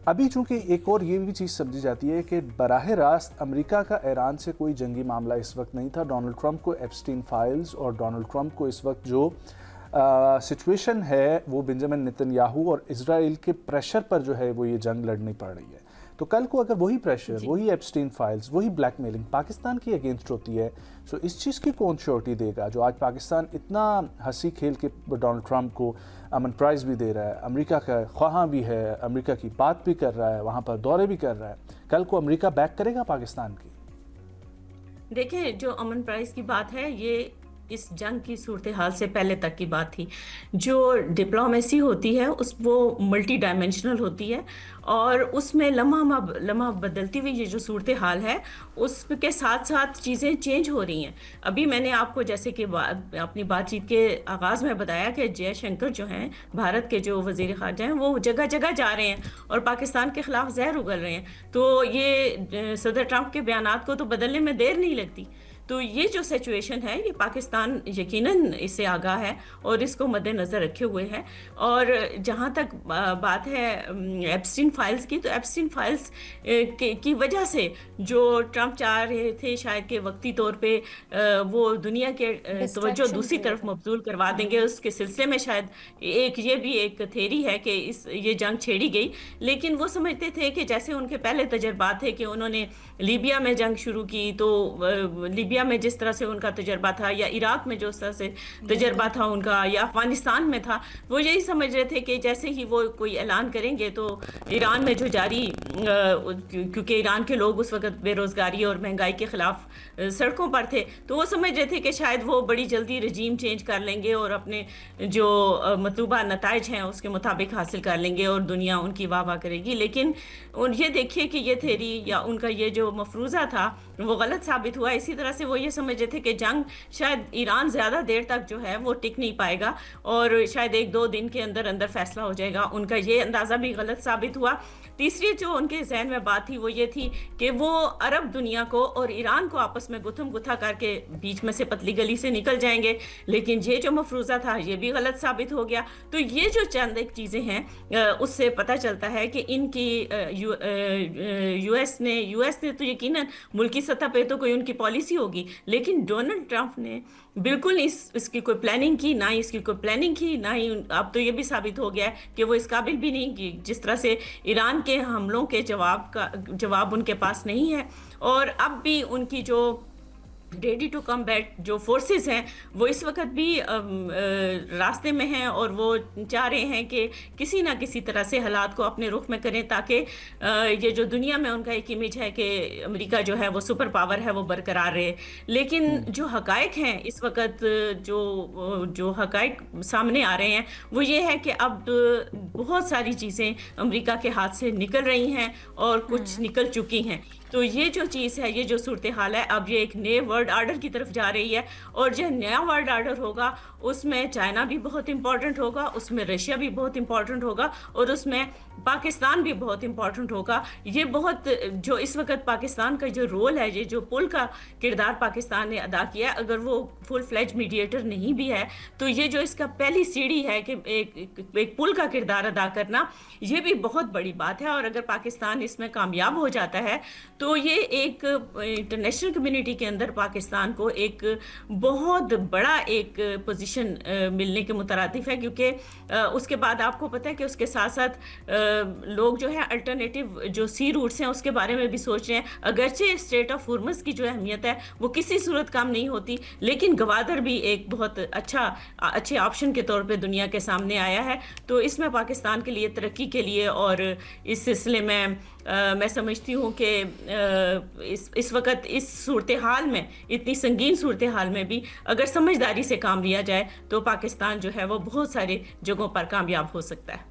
ابھی چونکہ ایک اور یہ بھی چیز سمجھی جاتی ہے کہ براہ راست امریکہ کا ایران سے کوئی جنگی معاملہ اس وقت نہیں تھا, ڈونلڈ ٹرمپ کو ایپسٹین فائلز اور ڈونلڈ ٹرمپ کو اس وقت جو سچویشن ہے وہ بنجامن نتنیاہو اور اسرائیل کے پریشر پر جو ہے وہ یہ جنگ لڑنی پڑ رہی ہے. تو کل کو اگر وہی پریشر, وہی ایپسٹین فائلز, وہی بلیک میلنگ پاکستان کی اگینسٹ ہوتی ہے, تو اس چیز کی کون شورٹی دے گا؟ جو آج پاکستان اتنا ہنسی کھیل کے ڈونلڈ ٹرمپ کو امن پرائز بھی دے رہا ہے, امریکہ کا خواہاں بھی ہے, امریکہ کی بات بھی کر رہا ہے, وہاں پر دورے بھی کر رہا ہے, کل کو امریکہ بیک کرے گا پاکستان کی؟ دیکھیں, جو امن پرائز کی بات ہے یہ اس جنگ کی صورتحال سے پہلے تک کی بات تھی. جو ڈپلومیسی ہوتی ہے وہ ملٹی ڈائمینشنل ہوتی ہے, اور اس میں لمحہ بدلتی ہوئی یہ جو صورتحال ہے اس کے ساتھ ساتھ چیزیں چینج ہو رہی ہیں. ابھی میں نے آپ کو جیسے کہ اپنی بات چیت کے آغاز میں بتایا کہ جے شنکر جو ہیں, بھارت کے جو وزیر خارجہ ہیں, وہ جگہ جگہ جا رہے ہیں اور پاکستان کے خلاف زہر اگل رہے ہیں. تو یہ صدر ٹرمپ کے بیانات کو تو بدلنے میں دیر نہیں لگتی. تو یہ جو سچویشن ہے یہ پاکستان یقیناً اس سے آگاہ ہے اور اس کو مد نظر رکھے ہوئے ہے. اور جہاں تک بات ہے ایپسٹین فائلز کی, تو ایپسٹین فائلز کی وجہ سے جو ٹرمپ چاہ رہے تھے شاید کہ وقتی طور پہ وہ دنیا کے توجہ دوسری طرف مبذول کروا دیں گے, اس کے سلسلے میں شاید یہ بھی ایک تھیری ہے کہ یہ جنگ چھیڑی گئی. لیکن وہ سمجھتے تھے کہ جیسے ان کے پہلے تجربات تھے کہ انہوں نے لیبیا میں جنگ شروع کی, تو لیبیا میں جس طرح سے ان کا تجربہ تھا, یا عراق میں جو طرح سے تجربہ تھا ان کا, یا افغانستان میں تھا, وہ یہی سمجھ رہے تھے کہ جیسے ہی وہ کوئی اعلان کریں گے تو ایران میں جو جاری, کیونکہ ایران کے لوگ اس وقت بے روزگاری اور مہنگائی کے خلاف سڑکوں پر تھے, تو وہ سمجھ رہے تھے کہ شاید وہ بڑی جلدی رجیم چینج کر لیں گے اور اپنے جو مطلوبہ نتائج ہیں اس کے مطابق حاصل کر لیں گے اور دنیا ان کی واہ واہ کرے گی. لیکن یہ دیکھیے کہ یہ تھیری یا ان کا یہ جو مفروضہ تھا وہ غلط ثابت ہوا. اسی طرح سے وہ یہ سمجھے تھے کہ جنگ شاید ایران زیادہ دیر تک جو ہے وہ ٹک نہیں پائے گا اور شاید 1-2 دن کے اندر فیصلہ ہو جائے گا. ان کا یہ اندازہ بھی غلط ثابت ہوا. تیسری جو ان کے ذہن میں بات تھی وہ یہ تھی کہ وہ عرب دنیا کو اور ایران کو آپس میں گتھم گتھا کر کے بیچ میں سے پتلی گلی سے نکل جائیں گے. لیکن یہ جو مفروضہ تھا یہ بھی غلط ثابت ہو گیا. تو یہ جو چند ایک چیزیں ہیں اس سے پتہ چلتا ہے کہ ان کی یو ایس نے تو یقیناً ملکی سطح پہ تو کوئی ان کی پالیسی ہوگی, لیکن ڈونلڈ ٹرمپ نے بالکل اس کی کوئی پلاننگ کی, نہ ہی اس کی کوئی پلاننگ کی, نہ ہی اب تو یہ بھی ثابت ہو گیا ہے کہ وہ اس قابل بھی نہیں کہ جس طرح سے ایران کے حملوں کے جواب ان کے پاس نہیں ہے. اور اب بھی ان کی جو ریڈی ٹو کمبیٹ جو فورسز ہیں وہ اس وقت بھی راستے میں ہیں اور وہ چاہ رہے ہیں کہ کسی نہ کسی طرح سے حالات کو اپنے رخ میں کریں تاکہ یہ جو دنیا میں ان کا ایک امیج ہے کہ امریکہ جو ہے وہ سپر پاور ہے وہ برقرار رہے. لیکن جو حقائق ہیں اس وقت جو حقائق سامنے آ رہے ہیں وہ یہ ہے کہ اب بہت ساری چیزیں امریکہ کے ہاتھ سے نکل رہی ہیں اور کچھ نکل چکی ہیں. تو یہ جو چیز ہے, یہ جو صورتحال ہے, اب یہ ایک نئے ورلڈ ورلڈ آرڈر کی طرف جا رہی ہے، اور جو نیا ورلڈ آرڈر ہوگا اس میں چائنا بھی بہت امپورٹنٹ ہوگا، اس میں رشیا بھی بہت امپورٹنٹ ہوگا، اور اس میں پاکستان بھی بہت امپورٹنٹ ہوگا. یہ بہت جو اس وقت پاکستان کا جو رول ہے، یہ جو پل کا کردار پاکستان نے ادا کیا ہے، اگر وہ فل فلیج میڈیٹر نہیں بھی ہے تو یہ جو اس کا پہلی سیڑھی ہے کہ ایک پل کا کردار ادا کرنا، یہ بھی بہت بڑی بات ہے. اور اگر پاکستان اس میں کامیاب ہو جاتا ہے تو یہ ایک انٹرنیشنل کمیونٹی کے اندر پاکستان کو ایک بہت بڑا ایک پوزیشن ملنے کے مترادف ہے، کیونکہ اس کے بعد آپ کو پتہ ہے کہ اس کے ساتھ ساتھ لوگ جو ہے الٹرنیٹیو جو سی روٹس ہیں اس کے بارے میں بھی سوچ رہے ہیں. اگرچہ اسٹریٹ آف ہارمز کی جو اہمیت ہے وہ کسی صورت کام نہیں ہوتی، لیکن گوادر بھی ایک بہت اچھے آپشن کے طور پہ دنیا کے سامنے آیا ہے. تو اس میں پاکستان کے لیے ترقی کے لیے اور اس سلسلے میں سمجھتی ہوں کہ اس وقت اس صورتحال میں، اتنی سنگین صورتحال میں بھی اگر سمجھداری سے کام لیا جائے تو پاکستان جو ہے وہ بہت سارے جگہوں پر کامیاب ہو سکتا ہے.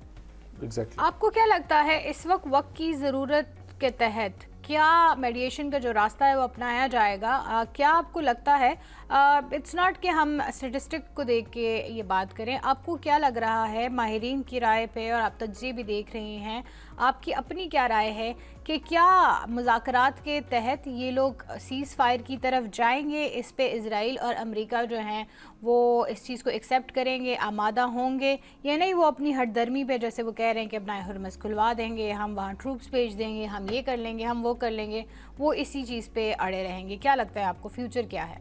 آپ کو کیا لگتا ہے اس وقت کی ضرورت کے تحت کیا میڈیشن کا جو راستہ ہے وہ اپنایا جائے گا؟ کیا آپ کو لگتا ہے، اٹس ناٹ کہ ہم اسٹیٹسٹک کو دیکھ کے یہ بات کریں، آپ کو کیا لگ رہا ہے ماہرین کی رائے پہ، اور آپ تجزیے بھی دیکھ رہے ہیں، آپ کی اپنی کیا رائے ہے کہ کیا مذاکرات کے تحت یہ لوگ سیز فائر کی طرف جائیں گے؟ اس پہ اسرائیل اور امریکہ جو ہیں وہ اس چیز کو ایکسیپٹ کریں گے، آمادہ ہوں گے، یا نہیں وہ اپنی ہٹ درمی پہ جیسے وہ کہہ رہے ہیں کہ اپنا ہرمز کھلوا دیں گے، ہم وہاں ٹروپس بھیج دیں گے، ہم یہ کر لیں گے، ہم وہ کر لیں گے، وہ اسی چیز پہ اڑے رہیں گے؟ کیا لگتا ہے آپ کو فیوچر کیا ہے،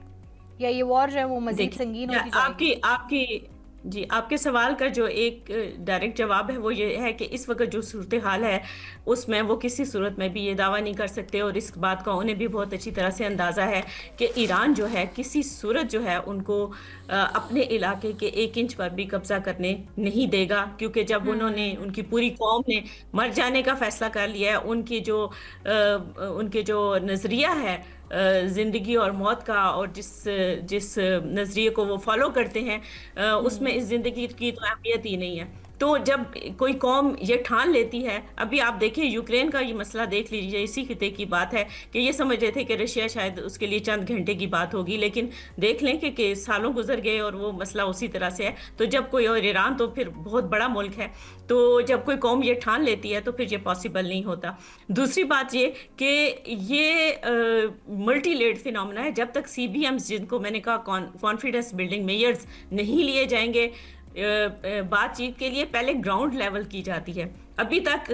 یا یہ وار جو ہے وہ مزید سنگین ہوتی جائے گی؟ آپ کے سوال کا جو ایک ڈائریکٹ جواب ہے وہ یہ ہے کہ اس وقت جو صورتحال ہے اس میں وہ کسی صورت میں بھی یہ دعویٰ نہیں کر سکتے، اور اس بات کا انہیں بھی بہت اچھی طرح سے اندازہ ہے کہ ایران جو ہے کسی صورت جو ہے ان کو اپنے علاقے کے 1 انچ پر بھی قبضہ کرنے نہیں دے گا. کیونکہ جب انہوں نے، ان کی پوری قوم نے مر جانے کا فیصلہ کر لیا ہے، ان کے جو نظریہ ہے زندگی اور موت کا، اور جس نظریے کو وہ فالو کرتے ہیں اس میں اس زندگی کی تو اہمیت ہی نہیں ہے. تو جب کوئی قوم یہ ٹھان لیتی ہے، ابھی آپ دیکھیں یوکرین کا یہ مسئلہ دیکھ لیجیے، اسی خطے کی بات ہے کہ یہ سمجھ رہے تھے کہ رشیا شاید اس کے لیے چند گھنٹے کی بات ہوگی، لیکن دیکھ لیں کہ سالوں گزر گئے اور وہ مسئلہ اسی طرح سے ہے. تو جب کوئی، اور ایران تو پھر بہت بڑا ملک ہے، تو جب کوئی قوم یہ ٹھان لیتی ہے تو پھر یہ پاسبل نہیں ہوتا. دوسری بات یہ کہ یہ ملٹی لیڈ فینومینا ہے. جب تک سی بی ایمز، جن کو میں نے کہا کانفیڈنس بلڈنگ میئرز، نہیں لیے جائیں گے بات چیت کے لیے، پہلے گراؤنڈ لیول کی جاتی ہے. ابھی تک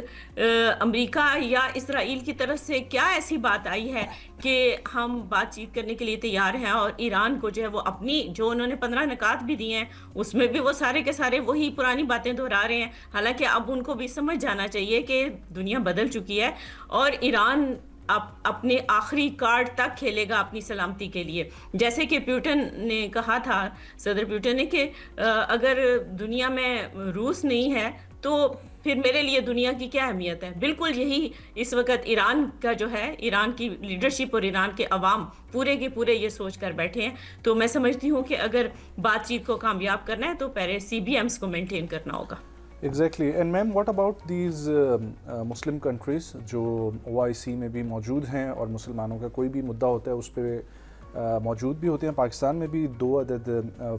امریکہ یا اسرائیل کی طرف سے کیا ایسی بات آئی ہے کہ ہم بات چیت کرنے کے لیے تیار ہیں؟ اور ایران کو جو ہے وہ اپنی جو انہوں نے 15 نکات بھی دیے ہیں اس میں بھی وہ سارے کے سارے وہی پرانی باتیں دہرا رہے ہیں. حالانکہ اب ان کو بھی سمجھ جانا چاہیے کہ دنیا بدل چکی ہے، اور ایران اپنے آخری کارڈ تک کھیلے گا اپنی سلامتی کے لیے. جیسے کہ پیوٹن نے کہا تھا، صدر پیوٹن نے، کہ اگر دنیا میں روس نہیں ہے تو پھر میرے لیے دنیا کی کیا اہمیت ہے. بالکل یہی اس وقت ایران کا جو ہے، ایران کی لیڈرشپ اور ایران کے عوام پورے کے پورے یہ سوچ کر بیٹھے ہیں. تو میں سمجھتی ہوں کہ اگر بات چیت کو کامیاب کرنا ہے تو پہلے سی بی ایمز کو مینٹین کرنا ہوگا. Exactly. And ma'am what about these Muslim countries جو OIC میں بھی موجود ہیں، اور مسلمانوں کا کوئی بھی مدعا ہوتا ہے اس پہ موجود بھی ہوتے ہیں؟ پاکستان میں بھی 2 عدد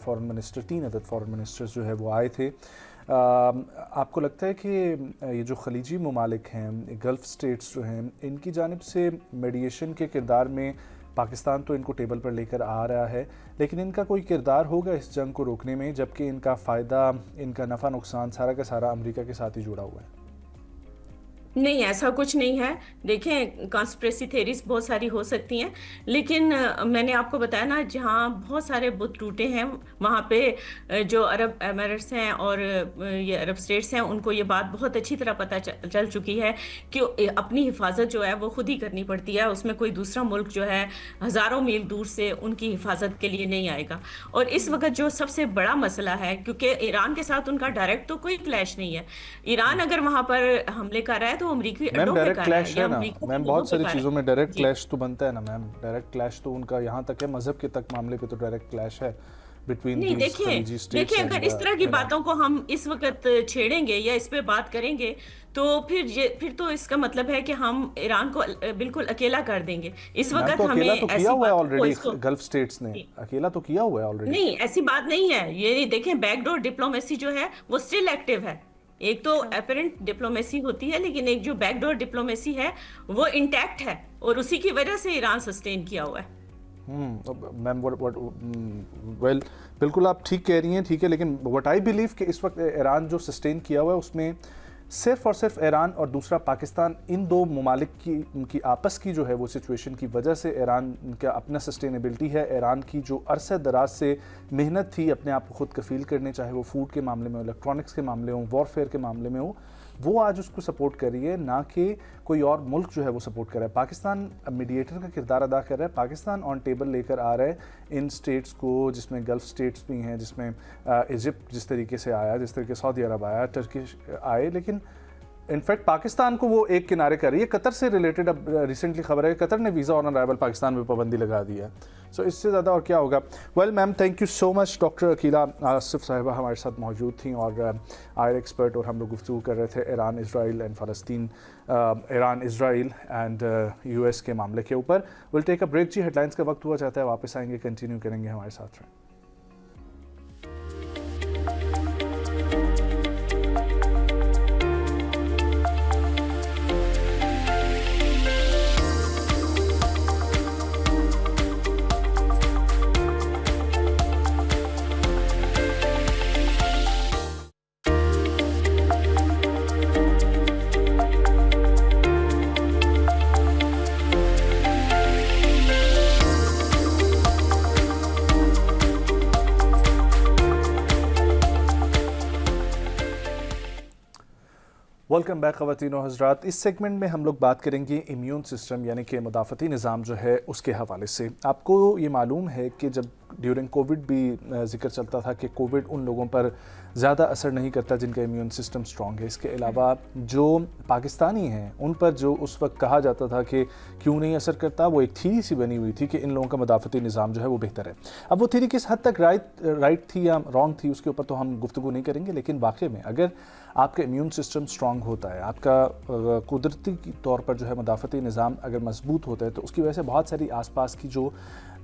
فارن منسٹر، 3 عدد فارن منسٹرز جو ہے وہ آئے تھے. آپ کو لگتا ہے کہ یہ جو خلیجی ممالک ہیں، گلف سٹیٹس جو ہیں، ان کی جانب سے میڈیشن کے کردار میں پاکستان تو ان کو ٹیبل پر لے کر آ رہا ہے، لیکن ان کا کوئی کردار ہوگا اس جنگ کو روکنے میں، جبکہ ان کا فائدہ، ان کا نفع نقصان سارا کا سارا امریکہ کے ساتھ ہی جڑا ہوا ہے؟ نہیں، ایسا کچھ نہیں ہے. دیکھیں، کانسپریسی تھیریز بہت ساری ہو سکتی ہیں، لیکن میں نے آپ کو بتایا نا، جہاں بہت سارے بت ٹوٹے ہیں وہاں پہ جو عرب ایمریٹس ہیں اور یہ عرب اسٹیٹس ہیں، ان کو یہ بات بہت اچھی طرح پتہ چل چکی ہے کہ اپنی حفاظت جو ہے وہ خود ہی کرنی پڑتی ہے. اس میں کوئی دوسرا ملک جو ہے ہزاروں میل دور سے ان کی حفاظت کے لیے نہیں آئے گا. اور اس وقت جو سب سے بڑا مسئلہ ہے، کیونکہ ایران کے ساتھ ان کا ڈائریکٹ تو کوئی کلیش نہیں ہے. ایران اگر وہاں پر حملے کر رہا ہے تو امریکی اڈوں پہ ڈائریکٹ کر رہا ہے، کلیش ہے نا میم، بہت ساری چیزوں میں ڈائریکٹ جی. کلیش تو بنتا ہے نا میم. ڈائریکٹ کلیش تو ان کا یہاں تک ہے، مذہب کے تک معاملے پہ تو ڈائریکٹ کلیش ہے. between نہیں these Khaliji states دیکھیں and, اگر اس طرح کی Iran. باتوں کو ہم اس وقت چھیڑیں گے یا اس پہ بات کریں گے تو پھر تو اس کا مطلب ہے کہ ہم ایران کو بالکل اکیلا کر دیں گے. اس میم وقت تو ہمیں اکیلا تو کیا ایسی ہوا ہے باتوں کو آلریڈی گلف اسٹیٹس نے, اکیلا تو کیا ہوا ہے آلریڈی. نہیں ایسی بات نہیں ہے. یہ دیکھیں بیک ڈور ڈپلومیسی جو ہے وہ اسٹل ایکٹیو ہے. ایک تو اپیرنٹ ڈپلومیسی ہوتی ہے لیکن ایک جو بیک ڈور ڈپلومیسی ہے وہ انٹیکٹ ہے اور اسی کی وجہ سے ایران سسٹین کیا ہوا ہے. میم ویل بالکل آپ ٹھیک کہہ رہی ہیں, ٹھیک ہے, لیکن وٹ آئی بلیو کہ اس وقت ایران جو سسٹین کیا ہوا ہے اس میں صرف اور صرف ایران اور دوسرا پاکستان, ان دو ممالک کی ان کی آپس کی جو ہے وہ سچویشن کی وجہ سے ایران کا اپنا سسٹینیبلٹی ہے. ایران کی جو عرصہ دراز سے محنت تھی اپنے آپ کو خود کفیل کرنے, چاہے وہ فوڈ کے معاملے میں ہو, الیکٹرانکس کے معاملے ہوں, وار فیئر کے معاملے میں ہو, وہ آج اس کو سپورٹ کر رہی ہے, نہ کہ کوئی اور ملک جو ہے وہ سپورٹ کر رہا ہے. پاکستان میڈیٹر کا کردار ادا کر رہا ہے, پاکستان آن ٹیبل لے کر آ رہا ہے ان سٹیٹس کو, جس میں گلف سٹیٹس بھی ہیں, جس میں ایجپٹ جس طریقے سے آیا, جس طریقے سعودی عرب آیا, ٹرکش آئے, لیکن انفیکٹ پاکستان کو وہ ایک کنارے کر رہی ہے. قطر سے ریلیٹڈ اب ریسنٹلی خبر ہے کہ قطر نے ویزا آن ارائیول پاکستان میں پابندی لگا دی ہے. سو اس سے زیادہ اور کیا ہوگا. Well ma'am thank you so much. Doctor Aqeela Asif صاحبہ ہمارے ساتھ موجود تھیں اور آئر ایکسپرٹ, اور ہم لوگ گفتگو کر رہے تھے ایران اسرائیل اینڈ فلسطین, Iran Israel and U S کے معاملے کے اوپر. ول ٹیک اے بریک جی, ہیڈ لائنس کا وقت ہوا چاہتا ہے, واپس آئیں گے, کنٹینیو کریں گے ہمارے ساتھ. ویلکم بیک خواتین و حضرات. اس سیگمنٹ میں ہم لوگ بات کریں گے امیون سسٹم یعنی کہ مدافعتی نظام جو ہے اس کے حوالے سے. آپ کو یہ معلوم ہے کہ جب ڈیورنگ کووڈ بھی ذکر چلتا تھا کہ کووڈ ان لوگوں پر زیادہ اثر نہیں کرتا جن کا امیون سسٹم سٹرونگ ہے. اس کے علاوہ جو پاکستانی ہیں ان پر جو اس وقت کہا جاتا تھا کہ کیوں نہیں اثر کرتا, وہ ایک تھیری سی بنی ہوئی تھی کہ ان لوگوں کا مدافعتی نظام جو ہے وہ بہتر ہے. اب وہ تھیری کس حد تک رائٹ تھی یا رانگ تھی اس کے اوپر تو ہم گفتگو نہیں کریں گے, لیکن واقع میں اگر آپ کا امیون سسٹم سٹرونگ ہوتا ہے, آپ کا قدرتی طور پر جو ہے مدافعتی نظام اگر مضبوط ہوتا ہے, تو اس کی وجہ سے بہت ساری آس پاس کی جو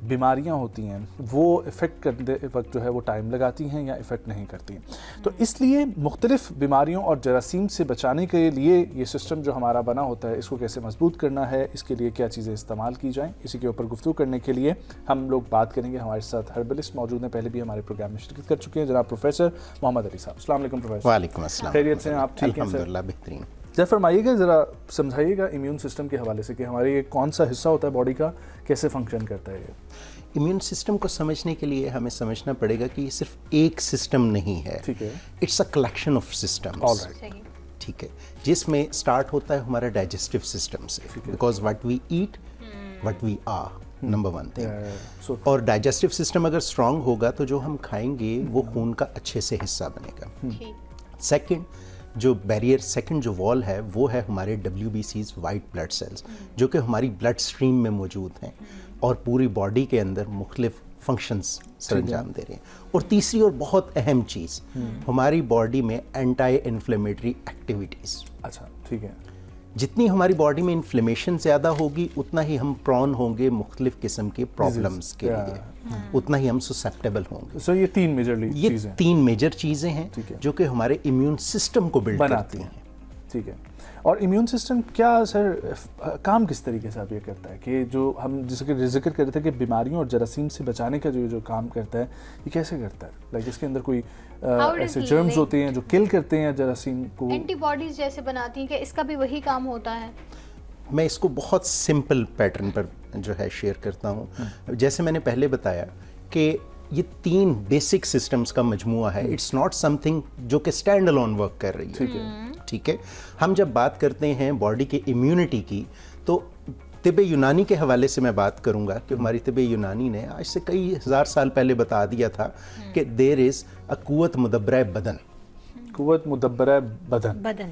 بیماریاں ہوتی ہیں وہ افیکٹ کرتے وقت جو ہے وہ ٹائم لگاتی ہیں یا افیکٹ نہیں کرتی. تو اس لیے مختلف بیماریوں اور جراثیم سے بچانے کے لیے یہ سسٹم جو ہمارا بنا ہوتا ہے اس کو کیسے مضبوط کرنا ہے, اس کے لیے کیا چیزیں استعمال کی جائیں, اسی کے اوپر گفتگو کرنے کے لیے ہم لوگ بات کریں گے. ہمارے ساتھ ہربلسٹ موجود ہیں, پہلے بھی ہمارے پروگرام میں شرکت کر چکے ہیں, جناب پروفیسر محمد علی صاحب. السلام علیکم پروفیسر. وعلیکم السلام. خیریت سے ہیں آپ؟ ٹھیک ہیں سر؟ الحمدللہ بہترین. ذرا فرمائیے گا, ذرا سمجھائیے گا امیون سسٹم کے حوالے سے کہ ہمارے یہ کون سا حصہ ہوتا ہے باڈی کا, کیسے فنکشن کرتا ہے یہ. امیون سسٹم کو سمجھنے کے لیے ہمیں سمجھنا پڑے گا کہ یہ صرف ایک سسٹم نہیں ہے, ٹھیک ہے, it's a collection of systems, ٹھیک ہے, جس میں سٹارٹ ہوتا ہے ہمارا ڈائجسٹو سسٹم سے, because what we eat what we are, number one thing. اور ڈائجسٹو سسٹم اگر اسٹرانگ ہوگا تو جو ہم کھائیں گے وہ خون کا اچھے سے حصہ بنے گا. سیکنڈ جو بیریئر, سیکنڈ جو وال ہے وہ ہے ہمارے WBCs, وائٹ بلڈ سیلز, جو کہ ہماری بلڈ اسٹریم میں موجود ہیں اور پوری باڈی کے اندر مختلف فنکشنز سر انجام دے رہے ہیں. اور تیسری اور بہت اہم چیز, ہماری باڈی میں اینٹائی انفلیمیٹری ایکٹیویٹیز. اچھا ٹھیک ہے. جتنی ہماری باڈی میں انفلیمیشن زیادہ ہوگی اتنا ہی ہم پرون ہوں گے مختلف قسم کے پرابلمز کے لیے, اتنا ہی ہم سسیپٹیبل ہوں گے. سو یہ تین میجر چیزیں ہیں جو کہ ہمارے امیون سسٹم کو بلڈ کرتی ہیں. ٹھیک ہے. اور امیون سسٹم کیا سر کام کس طریقے سے اب یہ کرتا ہے کہ جو ہم جس کے ذکر کر رہے تھے کہ بیماریوں اور جراثیم سے بچانے کا جو کام کرتا ہے یہ کیسے کرتا ہے؟ لائک اس کے اندر کوئی ایسے جرمز ہوتے ہیں جو کل کرتے ہیں جراثیم کو, اینٹی باڈیز جیسے بناتی ہیں, کہ اس کا بھی وہی کام ہوتا ہے؟ میں اس کو بہت سمپل پیٹرن پر جو ہے شیئر کرتا ہوں. جیسے میں نے پہلے بتایا کہ یہ تین بیسک سسٹمز کا مجموعہ ہے, اٹس ناٹ سم تھنگ جو کہ اسٹینڈ الون ورک کر رہی ہے. ٹھیک ہے. ہم جب بات کرتے ہیں باڈی کے امیونٹی کی تو طب یونانی کے حوالے سے میں بات کروں گا کہ ہماری طب یونانی نے آج سے کئی ہزار سال پہلے بتا دیا تھا کہ دیر از اے قوت مدبرہ بدن. قوت مدبرہ بدن.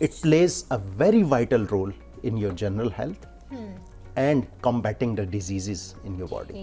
It plays a very vital role in your general health and combating the diseases in your body.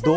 2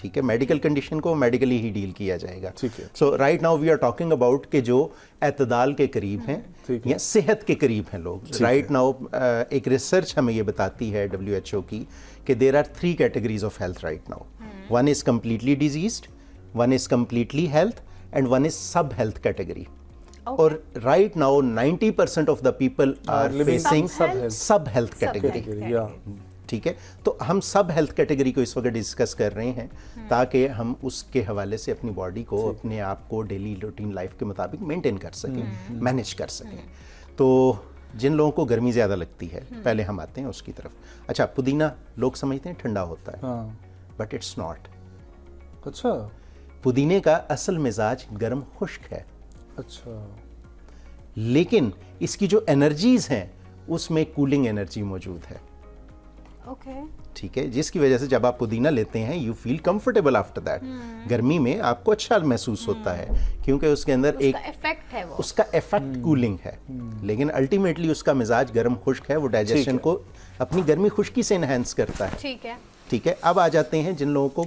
ٹھیک ہے, میڈیکل کنڈیشن کو میڈیکلی ہی ڈیل کیا جائے گا. ٹھیک ہے. So right now we are talking about کہ جو اعتدال کے قریب ہیں یا صحت کے قریب ہیں لوگ. رائٹ ناؤ ایک ریسرچ ہمیں یہ بتاتی ہے WHO کی کہ there are 3 categories of health right now. One is completely diseased, one is completely health, and one is sub health category. اور right now 90% of the people are facing sub health category. ٹھیک ہے, تو ہم سب health category کو اس وقت discuss کر رہے ہیں تاکہ ہم اس کے حوالے سے اپنی باڈی کو, اپنے آپ کو ڈیلی روٹین لائف کے مطابق مینٹین کر سکیں, مینیج کر سکیں. تو جن لوگوں کو گرمی زیادہ لگتی ہے, پہلے ہم آتے ہیں اس کی طرف. اچھا, پودینہ لوگ سمجھتے ہیں ٹھنڈا ہوتا ہے, بٹ اٹس ناٹ. اچھا, پودینے کا اصل مزاج گرم خشک ہے. اچھا, لیکن اس کی جو انرجیز ہیں اس میں کولنگ انرجی موجود ہے. اوکے, ٹھیک ہے, جس کی وجہ سے جب آپ پودینہ لیتے ہیں you feel comfortable after that. گرمی میں آپ کو اچھا محسوس ہوتا ہے کیونکہ اس کے اندر ایک افیکٹ ہے, اس کا افیکٹ کولنگ ہے, لیکن الٹیمیٹلی اس کا مزاج گرم خشک ہے. وہ ڈائجیشن کو اپنی گرمی خشکی سے انہینس کرتا ہے. ٹھیک ہے. ٹھیک ہے, اب آ جاتے ہیں جن لوگوں کو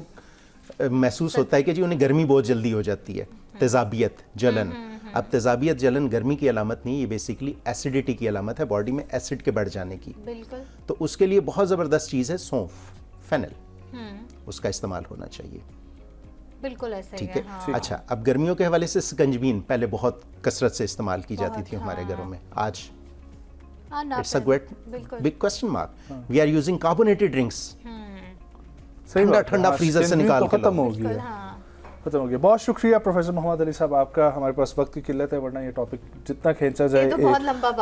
محسوس ہوتا ہے کہ جی انہیں گرمی بہت جلدی ہو جاتی ہے, تیزابیت, جلن. اب تیزابیت جلن گرمی کی علامت نہیں, یہ بیسیکلی ایسیڈیٹی کی علامت ہے, باڈی میں ایسڈ کے بڑھ جانے کی. بالکل. تو اس کے لیے بہت زبردست چیز ہے سونف, فینل, اس کا استعمال ہونا چاہیے. بالکل ایسا ہی ٹھیک ہے. اچھا, اب گرمیوں کے حوالے سے سکنجبین پہلے بہت کثرت سے استعمال کی جاتی تھی ہمارے گھروں میں. آج it's a big question mark. We are using carbonated drinks, ٹھنڈا فریزر سے نکال کے ختم ہو گیا, ختم ہو گیا. بہت شکریہ پروفیسر محمد علی صاحب آپ کا. ہمارے پاس وقت کی قلت ہے, ورنہ یہ ٹاپک جتنا کھینچا جائے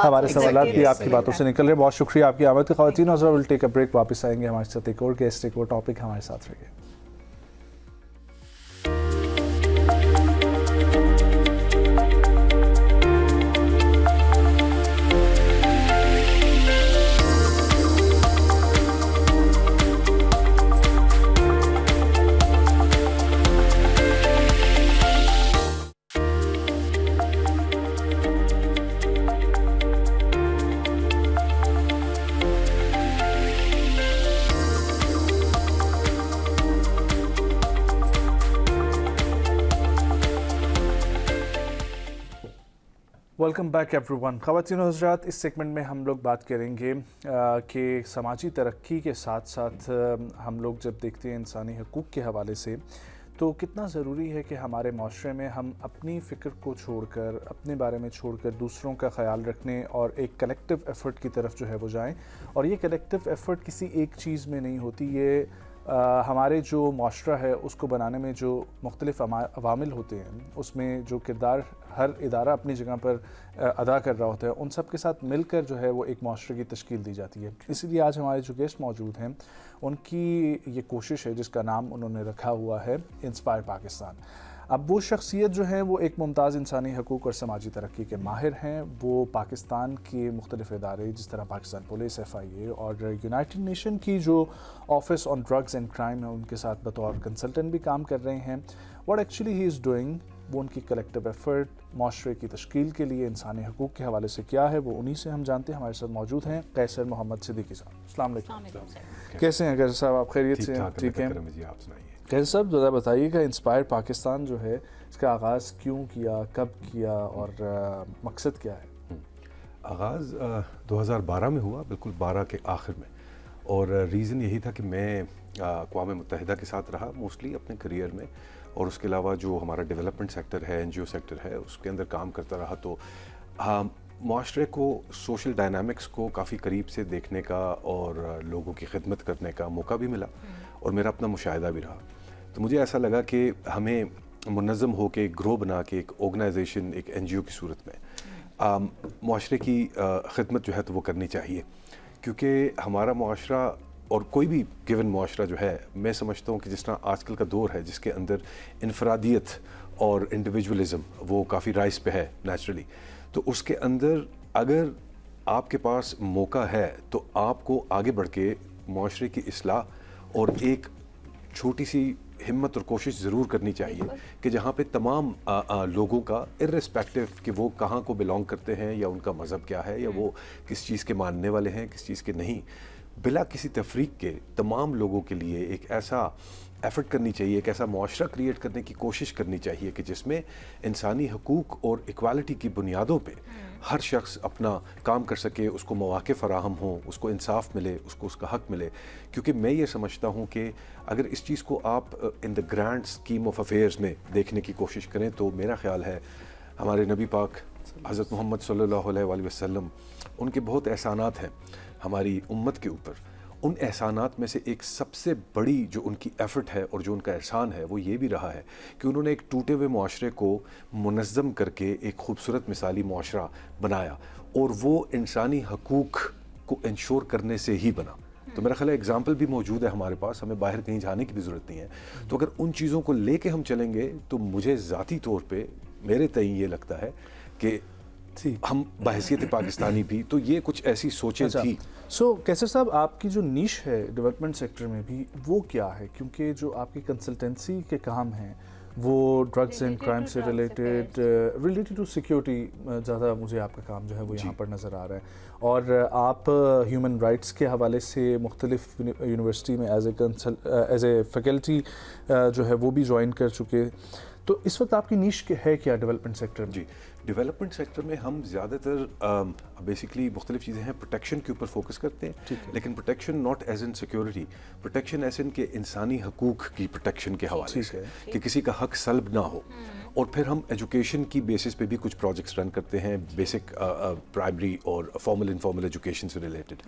ہمارے سوالات بھی آپ کی باتوں سے نکل رہے. بہت شکریہ آپ کی آمد کی. خواتین اور ول ٹیک اے بریک, واپس آئیں گے ہمارے ساتھ ایک اور گیسٹ, ایک اور ٹاپک. ہمارے ساتھ رہیے. Welcome back every one. خواتین و حضرات, اس سیگمنٹ میں ہم لوگ بات کریں گے کہ سماجی ترقی کے ساتھ ساتھ ہم لوگ جب دیکھتے ہیں انسانی حقوق کے حوالے سے, تو کتنا ضروری ہے کہ ہمارے معاشرے میں ہم اپنی فکر کو چھوڑ کر, اپنے بارے میں چھوڑ کر دوسروں کا خیال رکھنے اور ایک کلیکٹیو ایفرٹ کی طرف جو ہے وہ جائیں. اور یہ کلیکٹیو ایفرٹ کسی ایک چیز میں نہیں ہوتی, یہ ہمارے جو معاشرہ ہے اس کو بنانے میں جو مختلف عوامل ہوتے ہیں, اس میں جو کردار ہر ادارہ اپنی جگہ پر ادا کر رہا ہوتا ہے, ان سب کے ساتھ مل کر جو ہے وہ ایک معاشرے کی تشکیل دی جاتی ہے. اسی لیے آج ہمارے جو گیسٹ موجود ہیں ان کی یہ کوشش ہے جس کا نام انہوں نے رکھا ہوا ہے انسپائر پاکستان. اب وہ شخصیت جو ہیں وہ ایک ممتاز انسانی حقوق اور سماجی ترقی کے ماہر ہیں. وہ پاکستان کے مختلف ادارے جس طرح پاکستان پولیس, FIA اور یونائٹڈ نیشن کی جو office on drugs and crime ہے ان کے ساتھ بطور کنسلٹنٹ بھی کام کر رہے ہیں. What actually he is doing, وہ ان کی کلیکٹیو ایفرٹ معاشرے کی تشکیل کے لیے انسانی حقوق کے حوالے سے کیا ہے, وہ انہی سے ہم جانتے ہیں. ہمارے ساتھ موجود ہیں قیصر محمد صدیقی صاحب. السلام علیکم. کیسے ہیں قیصر صاحب, آپ خیریت سے ہیں؟ ٹھیک ہیں. قیصر صاحب ذرا بتائیے گا انسپائر پاکستان جو ہے اس کا آغاز کیوں کیا, کب کیا اور مقصد کیا ہے؟ آغاز 2012 میں ہوا, بالکل 12 کے آخر میں. اور ریزن یہی تھا کہ میں اقوام متحدہ کے ساتھ رہا موسٹلی اپنے کریئر میں, اور اس کے علاوہ جو ہمارا ڈیولپمنٹ سیکٹر ہے, NGO سیکٹر ہے, اس کے اندر کام کرتا رہا. تو معاشرے کو, سوشل ڈائنامکس کو کافی قریب سے دیکھنے کا اور لوگوں کی خدمت کرنے کا موقع بھی ملا, اور میرا اپنا مشاہدہ بھی رہا. تو مجھے ایسا لگا کہ ہمیں منظم ہو کے, گرو بنا کے, ایک آرگنائزیشن, ایک NGO کی صورت میں معاشرے کی خدمت جو ہے تو وہ کرنی چاہیے. کیونکہ ہمارا معاشرہ اور کوئی بھی گیون معاشرہ جو ہے, میں سمجھتا ہوں کہ جس طرح آج کل کا دور ہے جس کے اندر انفرادیت اور انڈیویجولزم وہ کافی رائز پہ ہے نیچرلی, تو اس کے اندر اگر آپ کے پاس موقع ہے تو آپ کو آگے بڑھ کے معاشرے کی اصلاح اور ایک چھوٹی سی ہمت اور کوشش ضرور کرنی چاہیے کہ جہاں پہ تمام لوگوں کا ارریسپیکٹو کہ وہ کہاں کو بلانگ کرتے ہیں یا ان کا مذہب کیا ہے یا وہ کس چیز کے ماننے والے ہیں, کس چیز کے نہیں, بلا کسی تفریق کے تمام لوگوں کے لیے ایک ایسا ایفرٹ کرنی چاہیے, ایک ایسا معاشرہ کریٹ کرنے کی کوشش کرنی چاہیے کہ جس میں انسانی حقوق اور ایکوالٹی کی بنیادوں پہ ہر شخص اپنا کام کر سکے, اس کو مواقع فراہم ہوں, اس کو انصاف ملے, اس کو اس کا حق ملے. کیونکہ میں یہ سمجھتا ہوں کہ اگر اس چیز کو آپ ان the grand scheme of affairs میں دیکھنے کی کوشش کریں تو میرا خیال ہے ہمارے نبی پاک حضرت محمد صلی اللہ علیہ وآلہ وسلم, ان کے بہت احسانات ہیں ہماری امت کے اوپر. ان احسانات میں سے ایک سب سے بڑی جو ان کی ایفرٹ ہے اور جو ان کا احسان ہے وہ یہ بھی رہا ہے کہ انہوں نے ایک ٹوٹے ہوئے معاشرے کو منظم کر کے ایک خوبصورت مثالی معاشرہ بنایا, اور وہ انسانی حقوق کو انشور کرنے سے ہی بنا. تو میرا خیال ہے ایگزامپل بھی موجود ہے ہمارے پاس, ہمیں باہر کہیں جانے کی بھی ضرورت نہیں ہے. تو اگر ان چیزوں کو لے کے ہم چلیں گے تو مجھے ذاتی طور پہ میرے تئیں یہ لگتا ہے کہ ہم بحیثیت پاکستانی بھی تو یہ کچھ ایسی سوچیں تھی. سو کیسر صاحب, آپ کی جو نیش ہے ڈیولپمنٹ سیکٹر میں بھی وہ کیا ہے؟ کیونکہ جو آپ کی کنسلٹنسی کے کام ہیں وہ ڈرگز اینڈ کرائم سے ریلیٹڈ ٹو سیکیورٹی, زیادہ مجھے آپ کا کام جو ہے وہ یہاں پر نظر آ رہا ہے. اور آپ ہیومن رائٹس کے حوالے سے مختلف یونیورسٹی میں ایز اے فیکلٹی جو ہے وہ بھی جوائن کر چکے. تو اس وقت آپ کی نیش ہے کیا ڈیولپمنٹ سیکٹر میں؟ جی, ڈیولپمنٹ سیکٹر میں ہم زیادہ تر بیسکلی مختلف چیزیں ہیں. پروٹیکشن کے اوپر فوکس کرتے ہیں, لیکن protection not as in security, protection as in کے انسانی حقوق کی پروٹیکشن کے حوالے سے کہ کسی کا حق سلب نہ ہو. اور پھر ہم ایجوکیشن کی بیسس پہ بھی کچھ پروجیکٹس رن کرتے ہیں, بیسک پرائمری اور فارمل انفارمل ایجوکیشن سے ریلیٹڈ.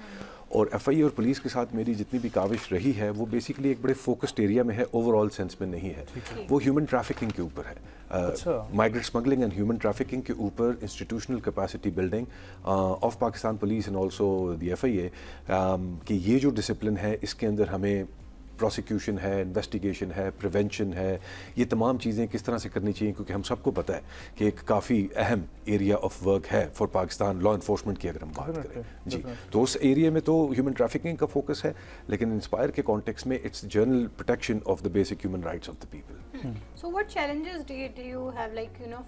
اور ایف آئی اے اور پولیس کے ساتھ میری جتنی بھی کاوش رہی ہے وہ بیسکلی ایک بڑے فوکسڈ ایریا میں ہے, اوور آل سینس میں نہیں ہے. وہ ہیومن ٹریفکنگ کے اوپر ہے, migrant smuggling and human trafficking کے اوپر institutional capacity building of Pakistan police and also the F I A. کہ یہ جو ڈسپلن ہے اس کے اندر ہمیں پروسیکیوشن ہے, انویسٹیگیشن ہے, پریونشن ہے, یہ تمام چیزیں کس طرح سے کرنی چاہیے, کیونکہ ہم سب کو پتہ ہے کہ ایک کافی اہم ایریا آف ورک ہے فار پاکستان لا انفورسمنٹ کی اگر ہم بات کریں. جی, تو اس ایریا میں تو ہیومن ٹریفکنگ کا فوکس ہے, لیکن انسپائر کے کانٹیکس میں it's general protection of the basic human rights of the people. So what challenges do you have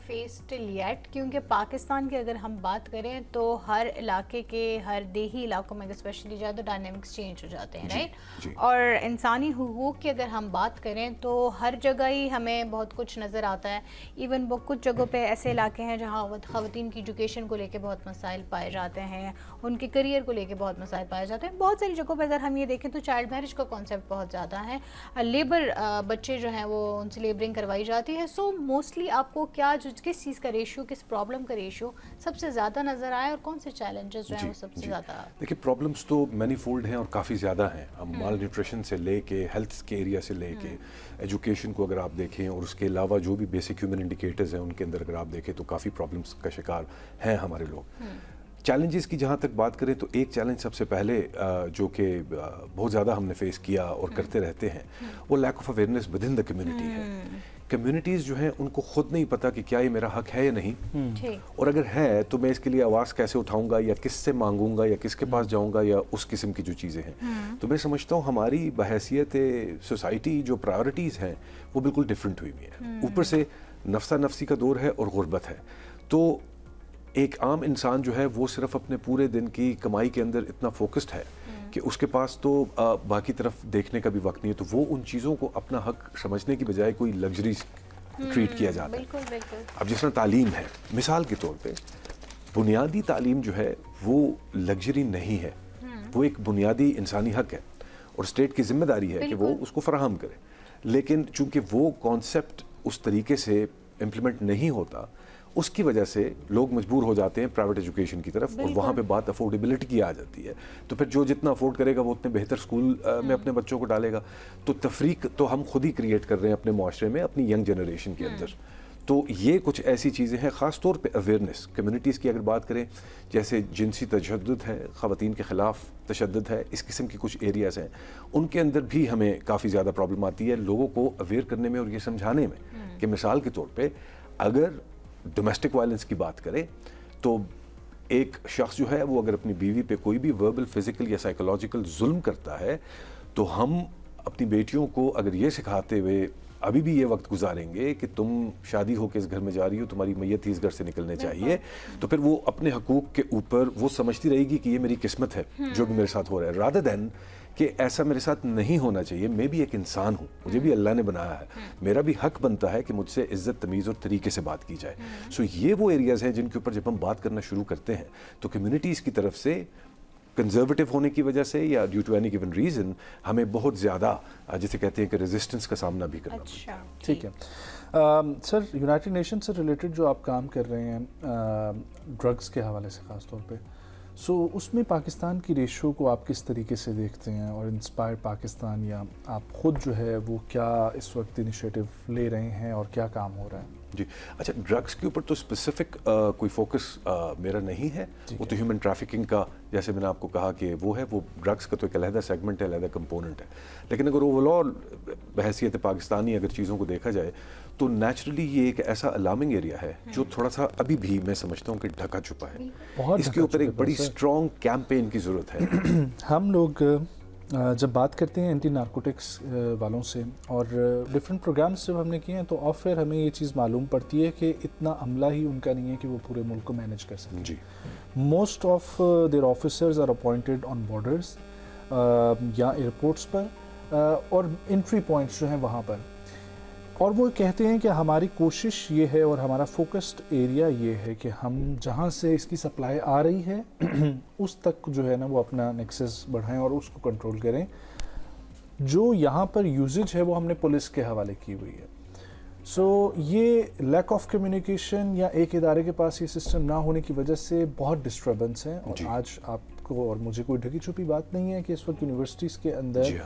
faced till yet? کیونکہ پاکستان کی اگر ہم بات کریں تو ہر علاقے کے, ہر دیہی علاقوں میں اسپیشلی زیادہ ڈائنامکس چینج ہو جاتے ہیں, رائٹ؟ اور انسانی حقوق کی اگر ہم بات کریں تو ہر جگہ ہی ہمیں بہت کچھ نظر آتا ہے. ایون وہ کچھ جگہوں پہ ایسے علاقے ہیں جہاں خواتین کی ایجوکیشن کو لے کے بہت مسائل پائے جاتے ہیں, ان کے کریئر کو لے کے بہت مسائل پائے جاتے ہیں. بہت ساری جگہوں پہ اگر ہم یہ دیکھیں تو چائلڈ میرج کا کانسیپٹ بہت زیادہ ہے, لیبر بچے جو ہیں وہ ان سے لیبرنگ کروائی جاتی ہے. سو موسٹلی آپ کو کیا کس چیز کا ریشیو, کس پرابلم کا ریشیو سب سے زیادہ نظر آئے, اور کون سے چیلنجز جو ہیں وہ سب سے زیادہ؟ دیکھیے, پرابلمس تو مینی فولڈ ہیں اور کافی زیادہ ہیں. ہم مال نیوٹریشن سے لے کے ہیلتھ کے ایریا سے لے کے ایجوکیشن کو اگر آپ دیکھیں, اور اس کے علاوہ جو بھی بیسک ہیومن انڈیکیٹرز ہیں ان کے اندر اگر آپ دیکھیں تو کافی پرابلمس کا شکار ہیں ہمارے لوگ. چیلنجز کی جہاں تک بات کریں تو ایک چیلنج سب سے پہلے جو کہ بہت زیادہ ہم نے فیس کیا اور کرتے رہتے ہیں وہ lack of awareness with in the community ہے. کمیونٹیز جو ہیں ان کو خود نہیں پتہ کہ کیا یہ میرا حق ہے یا نہیں, اور اگر ہے تو میں اس کے لیے آواز کیسے اٹھاؤں گا, یا کس سے مانگوں گا, یا کس کے پاس جاؤں گا, یا اس قسم کی جو چیزیں ہیں. تو میں سمجھتا ہوں ہماری بحیثیت سوسائٹی جو پرائیورٹیز ہیں وہ بالکل ڈفرینٹ ہوئی ہوئی ہیں. اوپر سے نفسا نفسی کا دور ہے اور غربت ہے. تو ایک عام انسان جو ہے وہ صرف اپنے پورے دن کی کمائی کے اندر اتنا فوکسڈ ہے کہ اس کے پاس تو باقی طرف دیکھنے کا بھی وقت نہیں ہے. تو وہ ان چیزوں کو اپنا حق سمجھنے کی بجائے کوئی لگژری ٹریٹ کیا جاتا ہے. اب جس طرح تعلیم ہے, مثال کے طور پہ بنیادی تعلیم جو ہے وہ لگژری نہیں ہے, وہ ایک بنیادی انسانی حق ہے اور اسٹیٹ کی ذمہ داری ہے کہ وہ اس کو فراہم کرے. لیکن چونکہ وہ کانسیپٹ اس طریقے سے امپلیمنٹ نہیں ہوتا, اس کی وجہ سے لوگ مجبور ہو جاتے ہیں پرائیویٹ ایجوکیشن کی طرف, اور وہاں پہ بات افورڈیبلٹی کی آ جاتی ہے. تو پھر جو جتنا افورڈ کرے گا وہ اتنے بہتر اسکول میں اپنے بچوں کو ڈالے گا. تو تفریق تو ہم خود ہی کریٹ کر رہے ہیں اپنے معاشرے میں, اپنی ینگ جنریشن کے اندر. تو یہ کچھ ایسی چیزیں ہیں, خاص طور پہ اویئرنیس کمیونٹیز کی اگر بات کریں, جیسے جنسی تشدد ہے, خواتین کے خلاف تشدد ہے, اس قسم کی کچھ ایریاز ہیں, ان کے اندر بھی ہمیں کافی زیادہ پرابلم آتی ہے لوگوں کو اویئر کرنے میں اور یہ سمجھانے میں کہ مثال کے طور پہ اگر ڈومیسٹک وائلنس کی بات کریں تو ایک شخص جو ہے وہ اگر اپنی بیوی پہ کوئی بھی وربل, فزیکل یا سائیکولوجیکل ظلم کرتا ہے تو ہم اپنی بیٹیوں کو اگر یہ سکھاتے ہوئے ابھی بھی یہ وقت گزاریں گے کہ تم شادی ہو کے اس گھر میں جا رہی ہو, تمہاری میت ہی اس گھر سے نکلنے چاہیے, تو پھر وہ اپنے حقوق کے اوپر وہ سمجھتی رہے گی کہ یہ میری قسمت ہے جو بھی میرے ساتھ ہو رہا ہے, رادر دین کہ ایسا میرے ساتھ نہیں ہونا چاہیے. میں بھی ایک انسان ہوں, مجھے بھی اللہ نے بنایا ہے, میرا بھی حق بنتا ہے کہ مجھ سے عزت, تمیز اور طریقے سے بات کی جائے. سو یہ وہ ایریاز ہیں جن کے اوپر جب ہم بات کرنا شروع کرتے ہیں تو کمیونٹیز کی طرف سے کنزرویٹو ہونے کی وجہ سے یا due to any given reason ہمیں بہت زیادہ جسے کہتے ہیں کہ ریزسٹنس کا سامنا بھی کرنا پڑتا ہے. ٹھیک ہے سر, یونائٹڈ نیشن سے ریلیٹڈ جو آپ کام کر رہے ہیں ڈرگس کے حوالے سے خاص طور پہ, سو اس میں پاکستان کی ریشو کو آپ کس طریقے سے دیکھتے ہیں, اور انسپائر پاکستان یا آپ خود جو ہے وہ کیا اس وقت انیشیٹو لے رہے ہیں اور کیا کام ہو رہا ہے؟ جی اچھا, ڈرگس کے اوپر تو اسپیسیفک کوئی فوکس میرا نہیں ہے. وہ تو ہیومن ٹریفکنگ کا, جیسے میں نے آپ کو کہا کہ وہ ہے, وہ ڈرگس کا تو ایک علیحدہ سیگمنٹ ہے, علیحدہ کمپوننٹ ہے. لیکن اگر اوور آل بحیثیت پاکستانی اگر چیزوں کو دیکھا جائے تو نیچرلی یہ ایک ایسا الارمنگ ایریا ہے جو تھوڑا سا ابھی بھی میں سمجھتا ہوں کہ ڈھکا چھپا ہے. اس کے اوپر ایک بڑی اسٹرانگ کیمپین کی ضرورت ہے. ہم لوگ جب بات کرتے ہیں اینٹی نارکوٹکس والوں سے اور ڈفرینٹ پروگرامس جب ہم نے کیے ہیں تو آفر ہمیں یہ چیز معلوم پڑتی ہے کہ اتنا عملہ ہی ان کا نہیں ہے کہ وہ پورے ملک کو مینیج کر سکیں. جی, most of their officers are appointed on borders یا ایئرپورٹس پر اور انٹری پوائنٹس جو ہیں وہاں پر, اور وہ کہتے ہیں کہ ہماری کوشش یہ ہے اور ہمارا فوکسڈ ایریا یہ ہے کہ ہم جہاں سے اس کی سپلائی آ رہی ہے اس تک جو ہے نا وہ اپنا نیکسس بڑھائیں اور اس کو کنٹرول کریں. جو یہاں پر یوزیج ہے وہ ہم نے پولیس کے حوالے کی ہوئی ہے. سو یہ لیک آف کمیونیکیشن یا ایک ادارے کے پاس یہ سسٹم نہ ہونے کی وجہ سے بہت ڈسٹربنس ہے. اور آج آپ کو اور مجھے کوئی ڈھکی چھپی بات نہیں ہے کہ اس وقت یونیورسٹیز کے اندر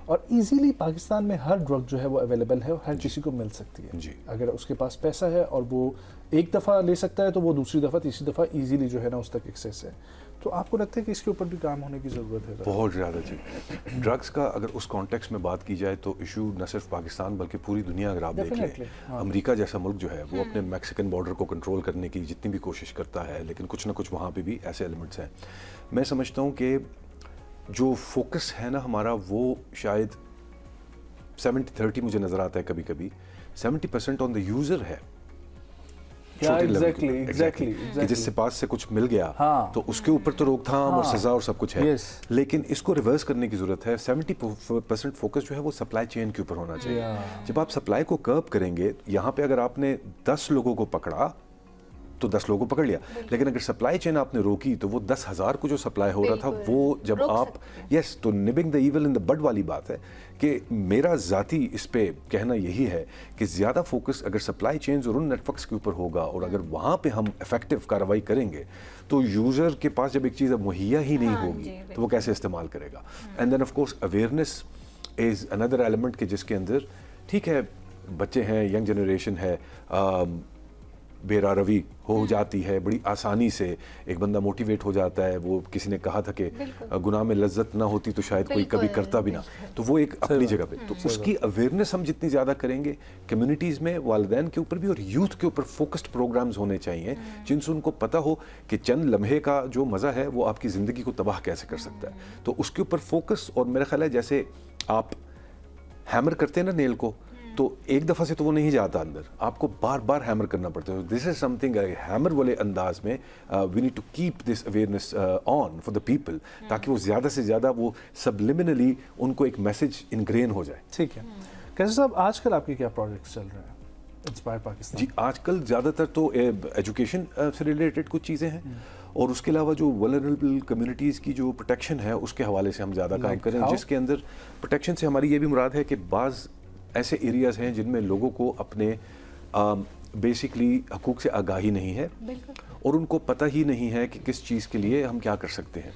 اور ایزیلی پاکستان میں ہر ڈرگ جو ہے وہ اویلیبل ہے اور ہر کسی کو مل سکتی ہے. اگر اس کے پاس پیسہ ہے اور وہ ایک دفعہ لے سکتا ہے تو وہ دوسری دفعہ تیسری دفعہ ایزیلی جو ہے نا اس تک ایکسیس ہے. تو آپ کو لگتا ہے کہ اس کے اوپر بھی کام ہونے کی ضرورت ہے؟ بہت زیادہ. جی, ڈرگس کا اگر اس کانٹیکس میں بات کی جائے تو ایشو نہ صرف پاکستان بلکہ پوری دنیا اگر آپ دیکھ لیں, امریکہ جیسا ملک جو ہے وہ اپنے میکسیکن بارڈر کو کنٹرول کرنے کی جتنی بھی کوشش کرتا ہے, لیکن کچھ نہ کچھ وہاں پہ بھی ایسے ایلیمنٹس ہیں. میں سمجھتا ہوں کہ جو فوکس ہے نا ہمارا وہ شاید 70-30 مجھے نظر آتا ہے کبھی کبھی 70% آن دا یوزر ہے. کہ جس سے پاس سے کچھ مل گیا تو اس کے اوپر تو روک تھام اور سزا اور سب کچھ ہے, لیکن اس کو ریورس کرنے کی ضرورت ہے. 70% فوکس جو ہے وہ سپلائی چین کے اوپر ہونا چاہیے. جب آپ سپلائی کو کرب کریں گے, یہاں پہ اگر آپ نے 10 لوگوں کو پکڑا تو 10 لوگوں کو پکڑ لیا, لیکن اگر سپلائی چین آپ نے روکی تو وہ 10,000 کو جو سپلائی ہو رہا تھا وہ جب آپ تو نبنگ دا ایول ان دا بڈ والی بات ہے کہ میرا ذاتی اس پہ کہنا یہی ہے کہ زیادہ فوکس اگر سپلائی چینز اور ان نیٹ ورکس کے اوپر ہوگا اور اگر وہاں پہ ہم افیکٹو کارروائی کریں گے تو یوزر کے پاس جب ایک چیز اب مہیا ہی نہیں ہوگی تو وہ کیسے استعمال کرے گا. And then of course awareness is اندر ایلیمنٹ کہ جس کے اندر ٹھیک ہے بچے ہیں, ینگ جنریشن ہے, بیرا روی ہو جاتی ہے بڑی آسانی سے, ایک بندہ موٹیویٹ ہو جاتا ہے. وہ کسی نے کہا تھا کہ گناہ میں لذت نہ ہوتی تو شاید کوئی کبھی کرتا بھی نہ, تو وہ ایک اپنی جگہ پہ. تو اس کی اویئرنیس ہم جتنی زیادہ کریں گے کمیونٹیز میں, والدین کے اوپر بھی اور یوتھ کے اوپر فوکسڈ پروگرامز ہونے چاہیے جن سے ان کو پتہ ہو کہ چند لمحے کا جو مزہ ہے وہ آپ کی زندگی کو تباہ کیسے کر سکتا ہے. تو اس کے اوپر فوکس, اور میرا خیال ہے جیسے آپ ہیمر کرتے ہیں نا نیل کو, تو ایک دفعہ سے تو وہ نہیں جاتا اندر, آپ کو بار بار ہیمر کرنا پڑتا ہے. دس از سم تھنگ ہیمر والے انداز میں we need to keep this awareness on for the people تاکہ وہ زیادہ سے زیادہ وہ سبلمنلی ان کو ایک میسج انگرین ہو جائے. ٹھیک ہے. کیسے صاحب آج کل آپ کے کیا پروجیکٹس چل رہے ہیں انسپائر پاکستان؟ جی آج کل زیادہ تر تو ایجوکیشن سے ریلیٹڈ کچھ چیزیں ہیں, اور اس کے علاوہ جو ولنریبل کمیونٹیز کی جو پروٹیکشن ہے اس کے حوالے سے ہم زیادہ کام کریں, جس کے اندر پروٹیکشن سے ہماری یہ بھی مراد ہے کہ بعض ایسے ایریاز ہیں جن میں لوگوں کو اپنے بیسکلی حقوق سے آگاہی نہیں ہے اور ان کو پتہ ہی نہیں ہے کہ کس چیز کے لیے ہم کیا کر سکتے ہیں,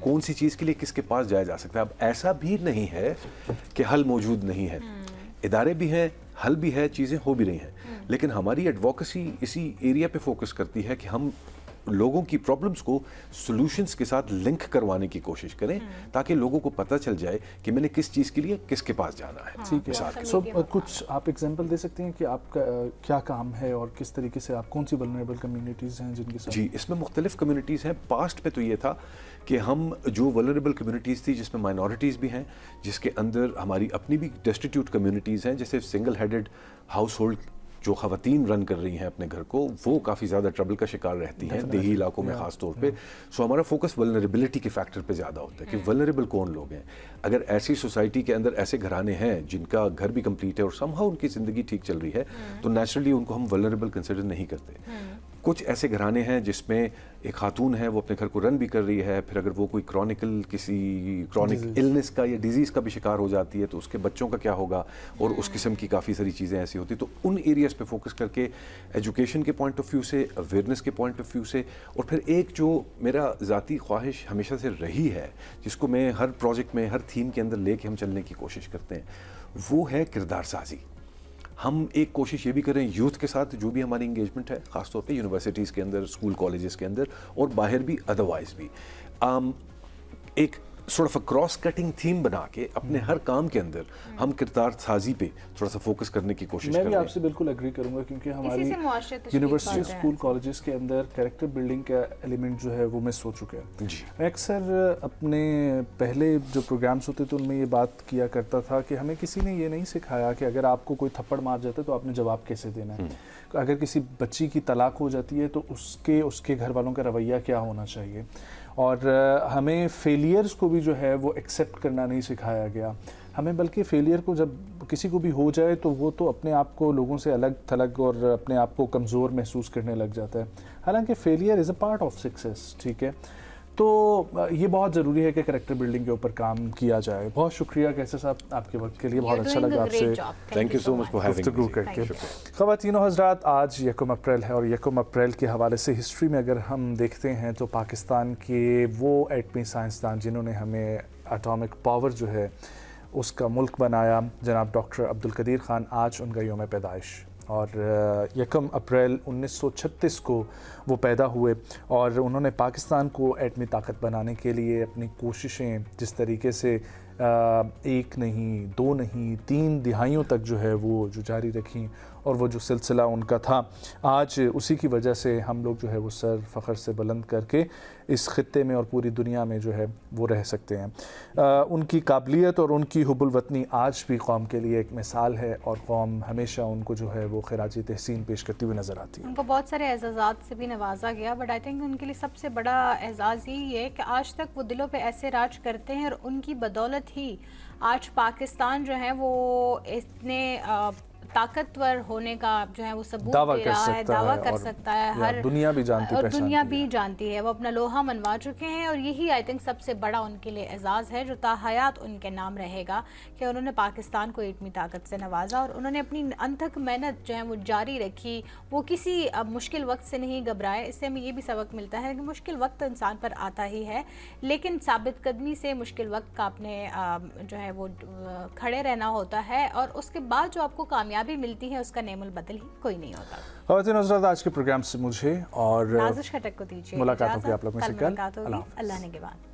کون سی چیز کے لیے کس کے پاس جایا جا سکتا ہے. اب ایسا بھی نہیں ہے کہ حل موجود نہیں ہے, ادارے بھی ہیں, حل بھی ہے, چیزیں ہو بھی رہی ہیں, لیکن ہماری ایڈوکیسی اسی ایریا پہ فوکس کرتی ہے کہ ہم لوگوں کی پرابلمس کو سولوشنز کے ساتھ لنک کروانے کی کوشش کریں تاکہ لوگوں کو پتہ چل جائے کہ میں نے کس چیز کے لیے کس کے پاس جانا ہے. ٹھیک ہے. سو کچھ آپ ایگزامپل دے سکتے ہیں کہ آپ کا کیا کام ہے اور کس طریقے سے آپ کون سی ولنریبل کمیونٹیز ہیں جن کے ساتھ؟ جی اس میں مختلف کمیونٹیز ہیں. پاسٹ پہ تو یہ تھا کہ ہم جو ولنریبل کمیونٹیز تھی جس میں مائنورٹیز بھی ہیں, جس کے اندر ہماری اپنی بھی ڈیسٹیٹیوٹ کمیونٹیز ہیں, جیسے سنگل ہیڈڈ ہاؤس ہولڈ جو خواتین رن کر رہی ہیں اپنے گھر کو وہ کافی زیادہ ٹربل کا شکار رہتی ہیں دیہی علاقوں میں خاص طور پہ. سو ہمارا فوکس ولنریبلٹی کے فیکٹر پہ زیادہ ہوتا ہے کہ ولنریبل کون لوگ ہیں. اگر ایسی سوسائٹی کے اندر ایسے گھرانے ہیں جن کا گھر بھی کمپلیٹ ہے اور سم ہاؤ ان کی زندگی ٹھیک چل رہی ہے تو نیچرلی ان کو ہم ولنریبل کنسیڈر نہیں کرتے. کچھ ایسے گھرانے ہیں جس میں ایک خاتون ہے وہ اپنے گھر کو رن بھی کر رہی ہے, پھر اگر وہ کوئی کرونک النس کا یا ڈیزیز کا بھی شکار ہو جاتی ہے تو اس کے بچوں کا کیا ہوگا, اور اس قسم کی کافی ساری چیزیں ایسی ہوتی. تو ان ایریاز پہ فوکس کر کے ایجوکیشن کے پوائنٹ آف ویو سے, اویئرنیس کے پوائنٹ آف ویو سے, اور پھر ایک جو میرا ذاتی خواہش ہمیشہ سے رہی ہے جس کو میں ہر پروجیکٹ میں ہر تھیم کے اندر لے کے ہم چلنے کی کوشش کرتے ہیں, وہ ہے کردار سازی. ہم ایک کوشش یہ بھی کریں یوتھ کے ساتھ جو بھی ہماری انگیجمنٹ ہے, خاص طور پہ یونیورسٹیز کے اندر, اسکول کالجز کے اندر اور باہر بھی ادروائز بھی, ایک sort of cross cutting theme بنا کے اپنے ہر کام کے اندر ہم کردار سازی پہ تھوڑا سا فوکس کرنے کی کوشش میں کر بھی رہے ہیں. آپ سے بالکل ایگری کروں گا کیونکہ ہماری یونیورسٹی اسکول کالجز کے اندر کریکٹر بلڈنگ کا ایلیمنٹ جو ہے وہ مس ہو چکا ہے. میں اکثر اپنے پہلے جو پروگرامز ہوتے تھے ان میں یہ بات کیا کرتا تھا کہ ہمیں کسی نے یہ نہیں سکھایا کہ اگر آپ کو کوئی تھپڑ مار جاتا ہے تو آپ نے جواب کیسے دینا ہے, اگر کسی بچی کی طلاق ہو جاتی ہے تو اس کے گھر والوں کا رویہ کیا ہونا چاہیے, اور ہمیں فیلیئرز کو بھی جو ہے وہ ایکسیپٹ کرنا نہیں سکھایا گیا ہمیں, بلکہ فیلیئر کو جب کسی کو بھی ہو جائے تو وہ تو اپنے آپ کو لوگوں سے الگ تھلگ اور اپنے آپ کو کمزور محسوس کرنے لگ جاتا ہے, حالانکہ failure is a part of success. ٹھیک ہے, تو یہ بہت ضروری ہے کہ کریکٹر بلڈنگ کے اوپر کام کیا جائے. بہت شکریہ کیسر صاحب آپ کے وقت کے لیے, بہت اچھا لگا آپ سے thank you so much for گفتگو کر کے. خواتین و حضرات, آج 1 اپریل ہے اور 1 اپریل کے حوالے سے ہسٹری میں اگر ہم دیکھتے ہیں تو پاکستان کے وہ ایٹمی سائنسدان جنہوں نے ہمیں اٹامک پاور جو ہے اس کا ملک بنایا, جناب ڈاکٹر عبدالقدیر خان, آج ان کا یوم پیدائش, اور 1 اپریل 1936 کو وہ پیدا ہوئے اور انہوں نے پاکستان کو ایٹمی طاقت بنانے کے لیے اپنی کوششیں جس طریقے سے 1 نہیں 2 نہیں 3 دہائیوں تک جو ہے وہ جو جاری رکھیں, اور وہ جو سلسلہ ان کا تھا آج اسی کی وجہ سے ہم لوگ جو ہے وہ سر فخر سے بلند کر کے اس خطے میں اور پوری دنیا میں جو ہے وہ رہ سکتے ہیں. ان کی قابلیت اور ان کی حب الوطنی آج بھی قوم کے لیے ایک مثال ہے, اور قوم ہمیشہ ان کو جو ہے وہ خراج تحسین پیش کرتی ہوئی نظر آتی ہے. ان کو بہت سارے اعزازات سے بھی نوازا گیا, بٹ آئی تھنک ان کے لیے سب سے بڑا اعزاز یہی ہے کہ آج تک وہ دلوں پہ ایسے راج کرتے ہیں, اور ان کی بدولت ہی آج پاکستان جو ہے وہ اتنے طاقتور ہونے کا جو ہے وہ ثبوت دے رہا ہے, دعویٰ کر سکتا ہے, ہر دنیا بھی جانتی اور دنیا بھی جانتی ہے. وہ اپنا لوہا منوا چکے ہیں, اور یہی آئی تھنک سب سے بڑا ان کے لیے اعزاز ہے جو تا حیات ان کے نام رہے گا کہ انہوں نے پاکستان کو ایٹمی طاقت سے نوازا, اور انہوں نے اپنی انتھک محنت جو ہے وہ جاری رکھی, وہ کسی مشکل وقت سے نہیں گھبرائے. اس سے ہمیں یہ بھی سبق ملتا ہے کہ مشکل وقت انسان پر آتا ہی ہے, لیکن ثابت قدمی سے مشکل وقت کا اپنے جو ہے وہ کھڑے رہنا ہوتا ہے, اور اس کے بعد جو آپ کو کامیابی ملتی ہے اس کا نعم البدل ہی کوئی نہیں ہوتا. خواتین و حضرات, آج کے پروگرام سے مجھے اور نازش خٹک کو دیجیے ملاقات ہوگی آپ لوگوں سے کل. اللہ نگہبان.